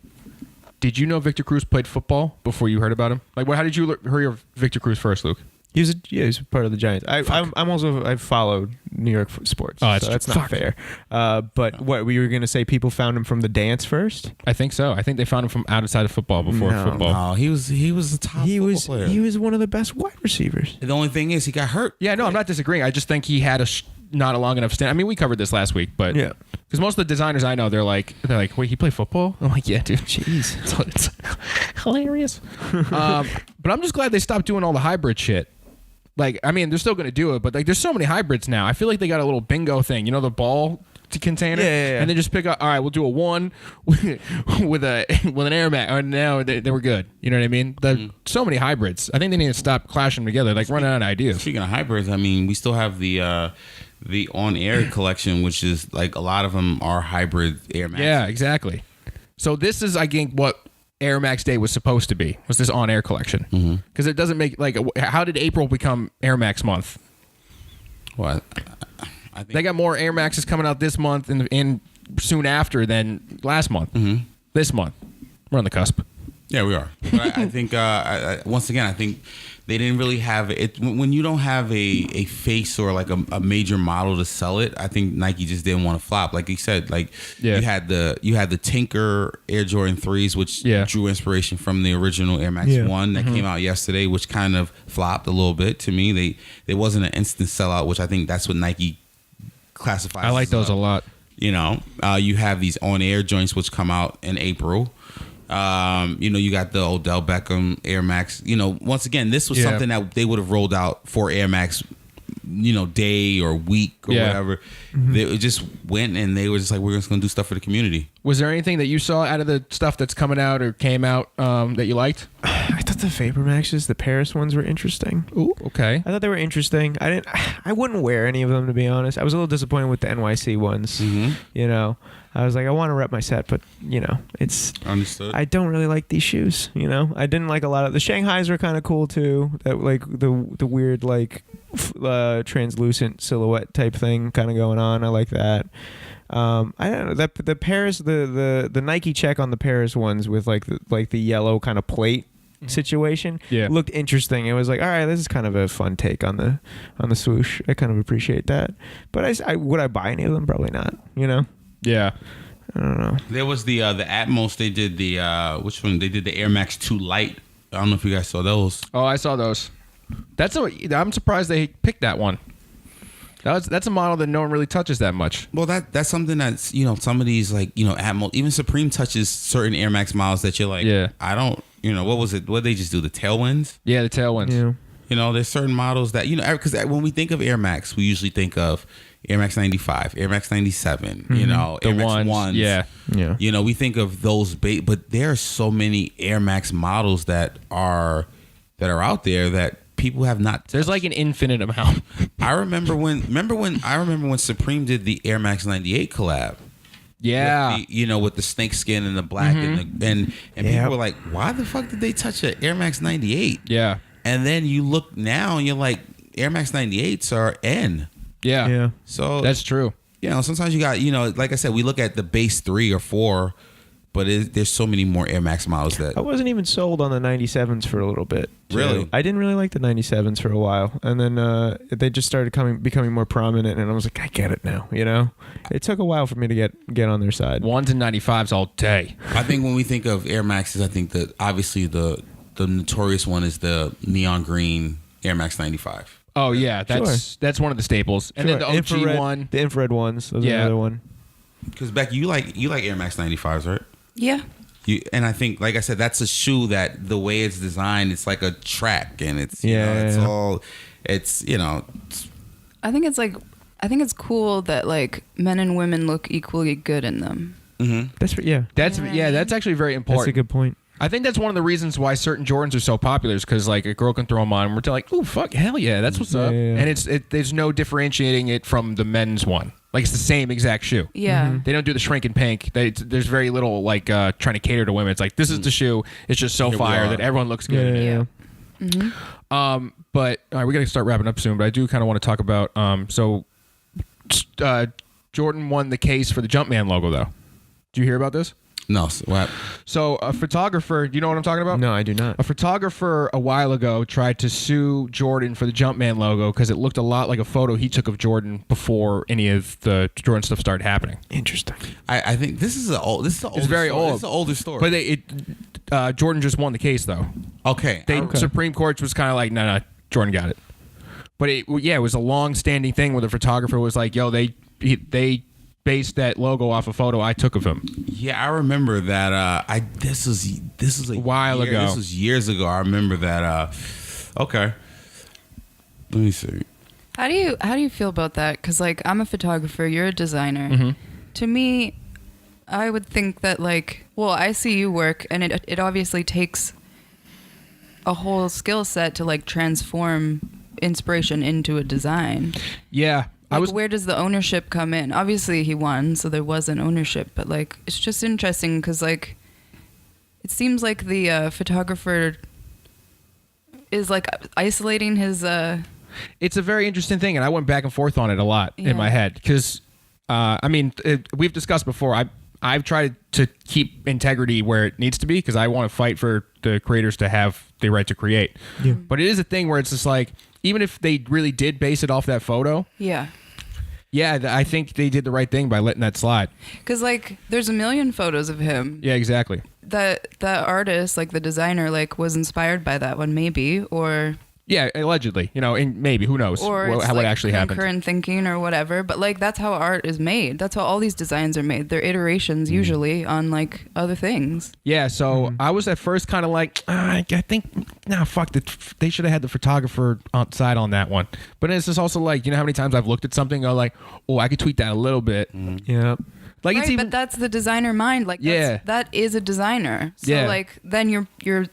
Did you know Victor Cruz played football before you heard about him? Like, how did you hear of Victor Cruz first, Luke? He was part of the Giants. I've followed New York sports. Oh, so that's not fair. But what we were gonna say? People found him from the dance first. I think so. I think they found him from outside of football before football. No, he was the top. Player. He was one of the best wide receivers. The only thing is he got hurt. Yeah, no, I'm not disagreeing. I just think he had not a long enough stint. I mean, we covered this last week, but yeah, because most of the designers I know, they're like, wait, he played football? I'm like, yeah, dude, jeez, it's hilarious. But I'm just glad they stopped doing all the hybrid shit. Like, I mean, they're still going to do it, but like, there's so many hybrids now. I feel like they got a little bingo thing, the ball container, yeah. And then just pick up. All right, we'll do a 1 with an Air Max. Or no, they were good. You know what I mean? So many hybrids. I think they need to stop clashing together, like running out of ideas. Speaking of hybrids, I mean, we still have the On Air collection, which is like a lot of them are hybrid Air Max. Yeah, exactly. So this is, I think, what Air Max Day was supposed to be, was this On Air collection. Because it doesn't make, like, how did April become Air Max month? Well, I think they got more Air Maxes coming out this month and soon after than last month. This month. We're on the cusp. Yeah, we are. But I think, once again, I think they didn't really have it. When you don't have a face or like a major model to sell it, I think Nike just didn't want to flop. Like you said, you had the Tinker Air Jordan 3s, which drew inspiration from the original Air Max 1 that came out yesterday, which kind of flopped a little bit to me. They wasn't an instant sellout, which I think that's what Nike classifies. I like those a lot. You have these On Air joints which come out in April. You got the Odell Beckham Air Max. Once again, this was something that they would have rolled out for Air Max, day or week or whatever. They just went and they were just like, we're just going to do stuff for the community. Was there anything that you saw out of the stuff that's coming out or came out that you liked? I thought the Vapor Maxes, the Paris ones, were interesting. Ooh, okay. I thought they were interesting. I wouldn't wear any of them, to be honest. I was a little disappointed with the NYC ones. I was like, I want to rep my set, but it's understood. I don't really like these shoes. I didn't like a lot of the Shanghais were kind of cool too. That like the weird like translucent silhouette type thing kind of going on. I like that. I don't know that the Paris the Nike check on the Paris ones with like the yellow kind of plate situation looked interesting. It was like, all right, this is kind of a fun take on the swoosh. I kind of appreciate that, but I would I buy any of them? Probably not. Yeah. I don't know. There was the Atmos. They did the which one? They did the Air Max 2 Lite. I don't know if you guys saw those. Oh, I saw those. I'm surprised they picked that one. That's a model that no one really touches that much. Well, that's something that's some of these like Atmos, even Supreme touches certain Air Max models that you're like, I don't what was it? What did they just do? The Tailwinds? Yeah, the Tailwinds. Yeah. There's certain models that because when we think of Air Max, we usually think of Air Max 95, Air Max 97, Air Max 1s. Yeah. We think of those, but there are so many Air Max models that are out there that people have not touched. There's like an infinite amount. I remember when Supreme did the Air Max 98 collab. Yeah. With the snake skin and the black and people were like, why the fuck did they touch an Air Max 98? Yeah. And then you look now and you're like, Air Max 98s are N. Yeah. So that's true. Sometimes you got, like I said, we look at the base 3 or 4 but there's so many more Air Max models that I wasn't even sold on the 97s for a little bit. too. Really? I didn't really like the 97s for a while, and then they just started becoming more prominent, and I was like, I get it now. You know, it took a while for me to get on their side. Ones and 95s all day. I think when we think of Air Maxes, I think that obviously the notorious one is the neon green Air Max 95. Oh yeah, that's one of the staples. And then the OG infrared, one, the infrared ones. Those are another one. Because Becky, you like Air Max 95s, right? Yeah. And I think, like I said, that's a shoe that the way it's designed, it's like a track, and it's it's I think it's cool that like men and women look equally good in them. Mm-hmm. That's actually very important. That's a good point. I think that's one of the reasons why certain Jordans are so popular is because like a girl can throw them on and we're like, oh fuck, hell yeah, that's what's up. Yeah. And there's no differentiating it from the men's one. Like it's the same exact shoe. Yeah. They don't do the shrink and pink. There's very little like trying to cater to women. It's like this is the shoe. It's just so fire that everyone looks good in it. Yeah. Mm-hmm. But all right, we got to start wrapping up soon. But I do kind of want to talk about Jordan won the case for the Jumpman logo though. Did you hear about this? No, what? So a photographer, do you know what I'm talking about? No, I do not. A photographer a while ago tried to sue Jordan for the Jumpman logo because it looked a lot like a photo he took of Jordan before any of the Jordan stuff started happening. Interesting. I think this is old. It's very old. It's an older story. But Jordan just won the case though. Okay. Supreme Court was kind of like, no, Jordan got it. But it was a long-standing thing where the photographer was like, yo, they based that logo off a photo I took of him. Yeah, I remember that. This was a while ago. This was years ago. I remember that. Okay. Let me see. How do you feel about that? Because like I'm a photographer, you're a designer. Mm-hmm. To me, I would think that like, well, I see you work, and it obviously takes a whole skill set to like transform inspiration into a design. Yeah. Like, where does the ownership come in? Obviously, he won, so there was an ownership. But like, it's just interesting because like, it seems like the photographer is like isolating his. It's a very interesting thing, and I went back and forth on it a lot in my head because, we've discussed before. I've tried to keep integrity where it needs to be because I want to fight for the creators to have the right to create. Yeah. But it is a thing where it's just like, even if they really did base it off that photo. Yeah. Yeah, I think they did the right thing by letting that slide. Because, like, there's a million photos of him. Yeah, exactly. The artist, like, the designer, like, was inspired by that one, maybe, or... Yeah, allegedly, and maybe, who knows what actually happened. Concurrent thinking or whatever, but, like, that's how art is made. That's how all these designs are made. They're iterations, usually, on, like, other things. Yeah, so I was at first kind of like, I think, fuck, they should have had the photographer outside on that one. But it's just also like, you know how many times I've looked at something and I'm like, oh, I could tweak that a little bit. Yeah. Like, right, it's even, but that's the designer mind. Like, that is a designer. So, like, then you're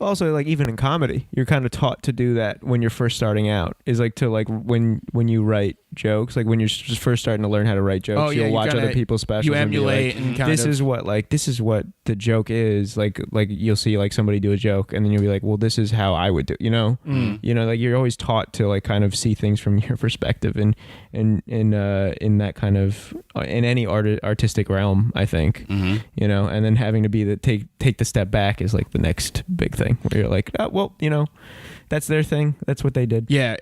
Also, like even in comedy, you're kind of taught to do that when you're first starting out. Is like to like when you write jokes, like when you're just first starting to learn how to write jokes, you'll watch other people's specials. You emulate and be like, this is what the joke is. Like you'll see like somebody do a joke, and then you'll be like, well, this is how I would do. Like you're always taught to like kind of see things from your perspective, and in that kind of in any artistic realm, I think. And then having to be take the step back is like the next big thing where you're like, oh, well, that's their thing. That's what they did. Yeah.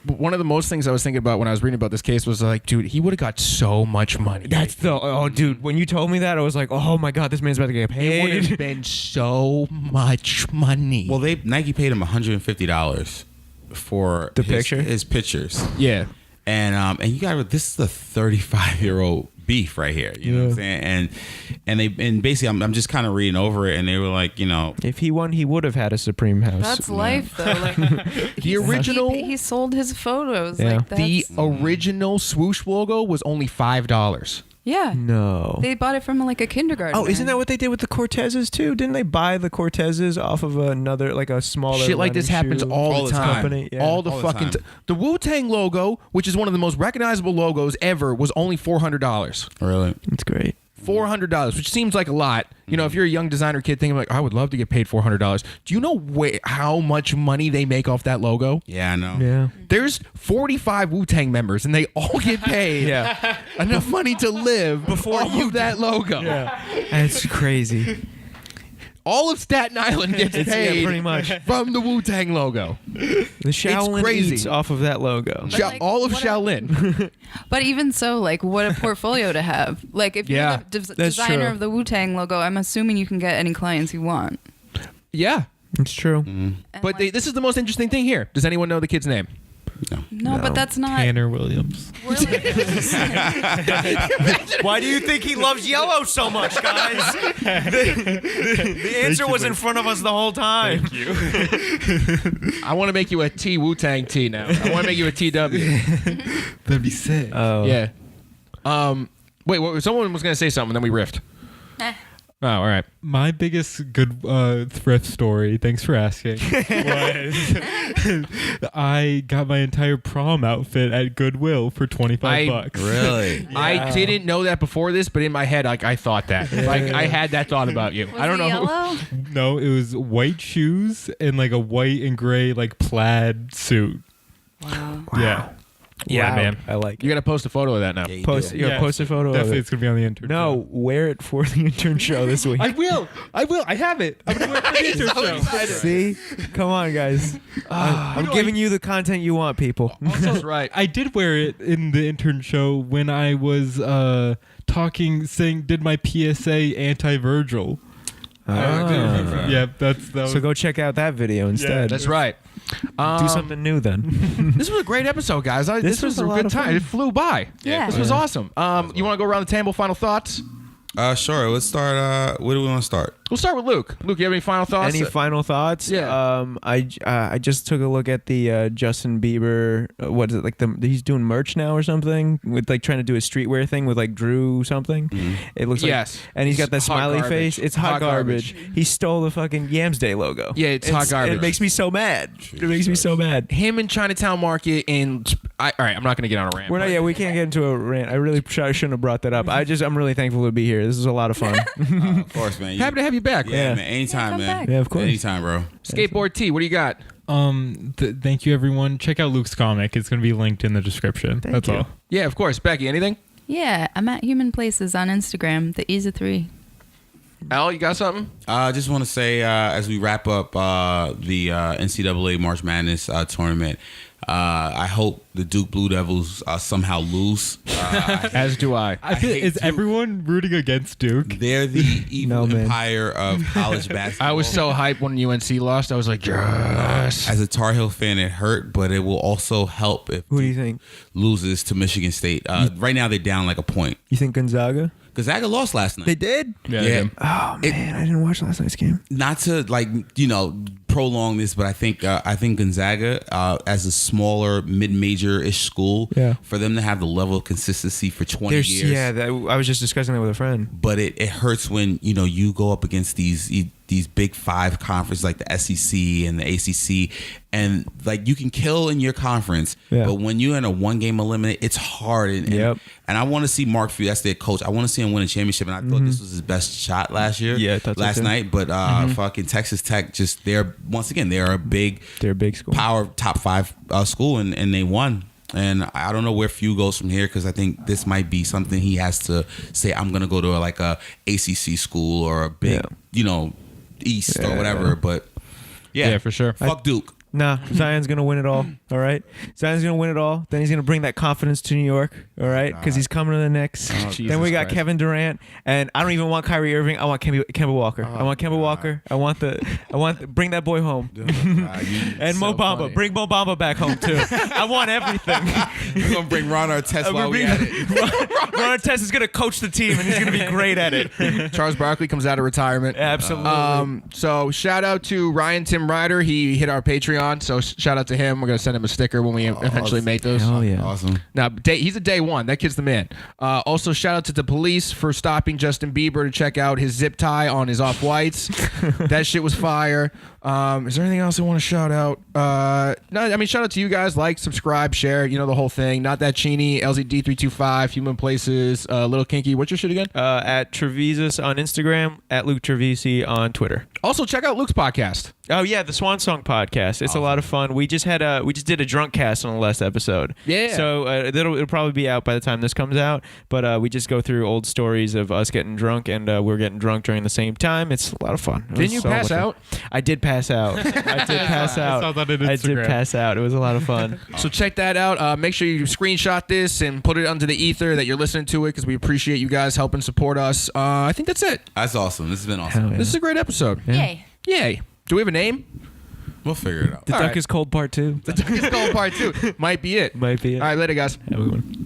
One of the most things I was thinking about when I was reading about this case was like, dude, he would have got so much money. Dude, when you told me that, I was like, oh my God, this man's about to get paid. It would have been so much money. Well, Nike paid him $150 for his pictures. Yeah. And you got this is a 35-year-old beef right here. You know what I'm saying? And basically I'm just kind of reading over it, and they were like, if he won, he would have had a Supreme House. That's life, though. Like, the original, he sold his photos. Yeah. Like, the original swoosh logo was only $5. Yeah. No. They bought it from like a kindergarten. Oh, isn't that what they did with the Cortezes too? Didn't they buy the Cortezes off of another, like a smaller shit like this happens all the time. Company? Yeah. All the fucking time. The Wu-Tang logo, which is one of the most recognizable logos ever, was only $400. Really? It's great. $400, which seems like a lot. You know, if you're a young designer kid thinking like, I would love to get paid $400. Do you know how much money they make off that logo? Yeah, I know. Yeah. There's 45 Wu-Tang members, and they all get paid Yeah. enough money to live off of that logo. Yeah. That's crazy. All of Staten Island gets paid pretty much. from the Wu-Tang logo. The Shaolin crazy. eats off of that logo. But, like, all of what Shaolin. But even so, like, what a portfolio to have. Like, if Yeah, you're the that's designer true. of the Wu-Tang logo, I'm assuming you can get any clients you want. Yeah. It's true. And, But like, this is the most interesting thing here. Does anyone know the kid's name? no, but that's not. Tanner Williams. We're like, Why do you think he loves yellow so much, guys? The answer was in front of us the whole time. Thank you. I want to make you a T Wu-Tang T now. I want to make you a TW. That'd be sick. Oh. Yeah. Wait, someone was going to say something, then we riffed. Oh, all right. My biggest good thrift story, thanks for asking, was I got my entire prom outfit at Goodwill for $25. Really? I didn't know that before this, but in my head, like I thought that. Like I had that thought about you. was I don't it know. yellow? No, it was white shoes and like a white and gray like plaid suit. Wow. Yeah. Yeah, Wow. man. I like You it. got to post a photo of that now. Yeah, you Post, do. yeah, post a photo Definitely of it's it. going to be on the intern. No, wear it for the intern show this week. I will. I have it. I'm going to wear it for the intern show. See? Come on, guys. I'm giving you the content you want, people. That's right. I did wear it in the intern show when I was did my PSA anti-Virgil. Yeah, that was So go check out that video instead. That's right. Do something new then. This was a great episode, guys. This was was a a lot good of time. fun. It flew by. Yeah. This was awesome. You want to go around the table? Final thoughts? Sure. Let's start. Where do we want to start? We'll start with Luke. Luke, you have any final thoughts? Any final thoughts? Yeah. I just took a look at the Justin Bieber. What is it like? He's doing merch now or something with like trying to do a streetwear thing with like Drew something. It looks like Yes. and he's got that It's hot smiley garbage. face. It's hot, Hot garbage. garbage. He stole the fucking Yams Day logo. Yeah, it's hot garbage. It makes me so mad. It makes me so mad. Him in Chinatown Market and all right, I'm not going to get on a rant. We're not. but- Yeah, we can't get into a rant. I really shouldn't have brought that up. I'm really thankful to be here. This is a lot of fun. Of course, man. Happy to have you back. Yeah, Yeah. man. Anytime, come man. back. Yeah, of course. Anytime, bro. Skateboard T, what do you got? thank you everyone. Check out Luke's comic. It's going to be linked in the description. That's you. all. Yeah, of course. Becky, anything? Yeah, I'm at Human Places on Instagram. The E's a 3. Al, you got something? I just want to say, as we wrap up the NCAA March Madness tournament, I hope the Duke Blue Devils somehow lose. As do I. I feel, hate is Duke. everyone rooting against Duke? They're the evil No, man. empire of college basketball. I was so hyped when UNC lost. I was like, yes. As a Tar Heel fan, it hurt, but it will also help if Who do you Duke think? loses to Michigan State. Right now, they're down like a point. You think Gonzaga? Gonzaga lost last night. They did. Yeah, Yeah. Oh man, I didn't watch last night's game. Not to prolong this, but I think Gonzaga, as a smaller mid-major ish school, Yeah. for them to have the level of consistency for 20 years. I was just discussing that with a friend. But it hurts when you go up against these big five conferences like the SEC and the ACC, and like you can kill in your conference, Yeah. but when you're in a one game eliminate, it's hard. And I want to see Mark Few, that's their coach. I want to see him win a championship, and I thought this was his best shot last year. Yeah, I thought so last too. night. But fucking Texas Tech, they're a big They're a big school. power top five school, and they won. And I don't know where Few goes from here, because I think this might be something he has to say. I'm gonna go to like a ACC school or a big, East or whatever. But Yeah, for sure. fuck Duke. Nah, Zion's gonna win it all. All right, Zion's gonna win it all. Then he's gonna bring that confidence to New York. All right, because he's coming to the Knicks. Jesus Then we got Christ. Kevin Durant, and I don't even want Kyrie Irving. I want Kemba Walker. I want Kemba Walker. I want bring that boy home. And Mo So Bamba, funny. bring Mo Bamba back home too. I want everything. We're gonna bring Ron Artest while we at it. Ron Artest is gonna coach the team, and he's gonna be great at it. Charles Barkley comes out of retirement. Absolutely. So shout out to Ryan Tim Ryder. He hit our Patreon Patreon, so shout out to him. We're gonna send him a sticker when we eventually make those. Hell yeah. Awesome. Now, he's a day one. That kid's the man. Also, shout out to the police for stopping Justin Bieber to check out his zip tie on his Off-Whites. That shit was fire. Is there anything else I want to shout out? No, I mean, shout out to you guys. Like, subscribe, share, the whole thing. Not That Cheney, LZD325, Human Places, Little Kinky. What's your shit again? At Trovese on Instagram, at Luke Trovese on Twitter. Also, check out Luke's podcast. Oh yeah, the Swan Song podcast. It's a lot of fun. We just did a drunk cast on the last episode. Yeah. So it'll probably be out by the time this comes out. But we just go through old stories of us getting drunk, and we're getting drunk during the same time. It's a lot of fun. Didn't you pass out? I did pass out. I did pass out. I saw that on I did Instagram. pass out. It was a lot of fun. So check that out. Make sure you screenshot this and put it onto the ether that you're listening to it, because we appreciate you guys helping support us. I think that's it. That's awesome. This has been awesome. Hell yeah. This is a great episode. Yay. Yay. Do we have a name? We'll figure it out. The All Duck right. is Cold Part 2. The Duck is Cold Part 2. Might be it. Might be it. All right, later, guys. Have a good one.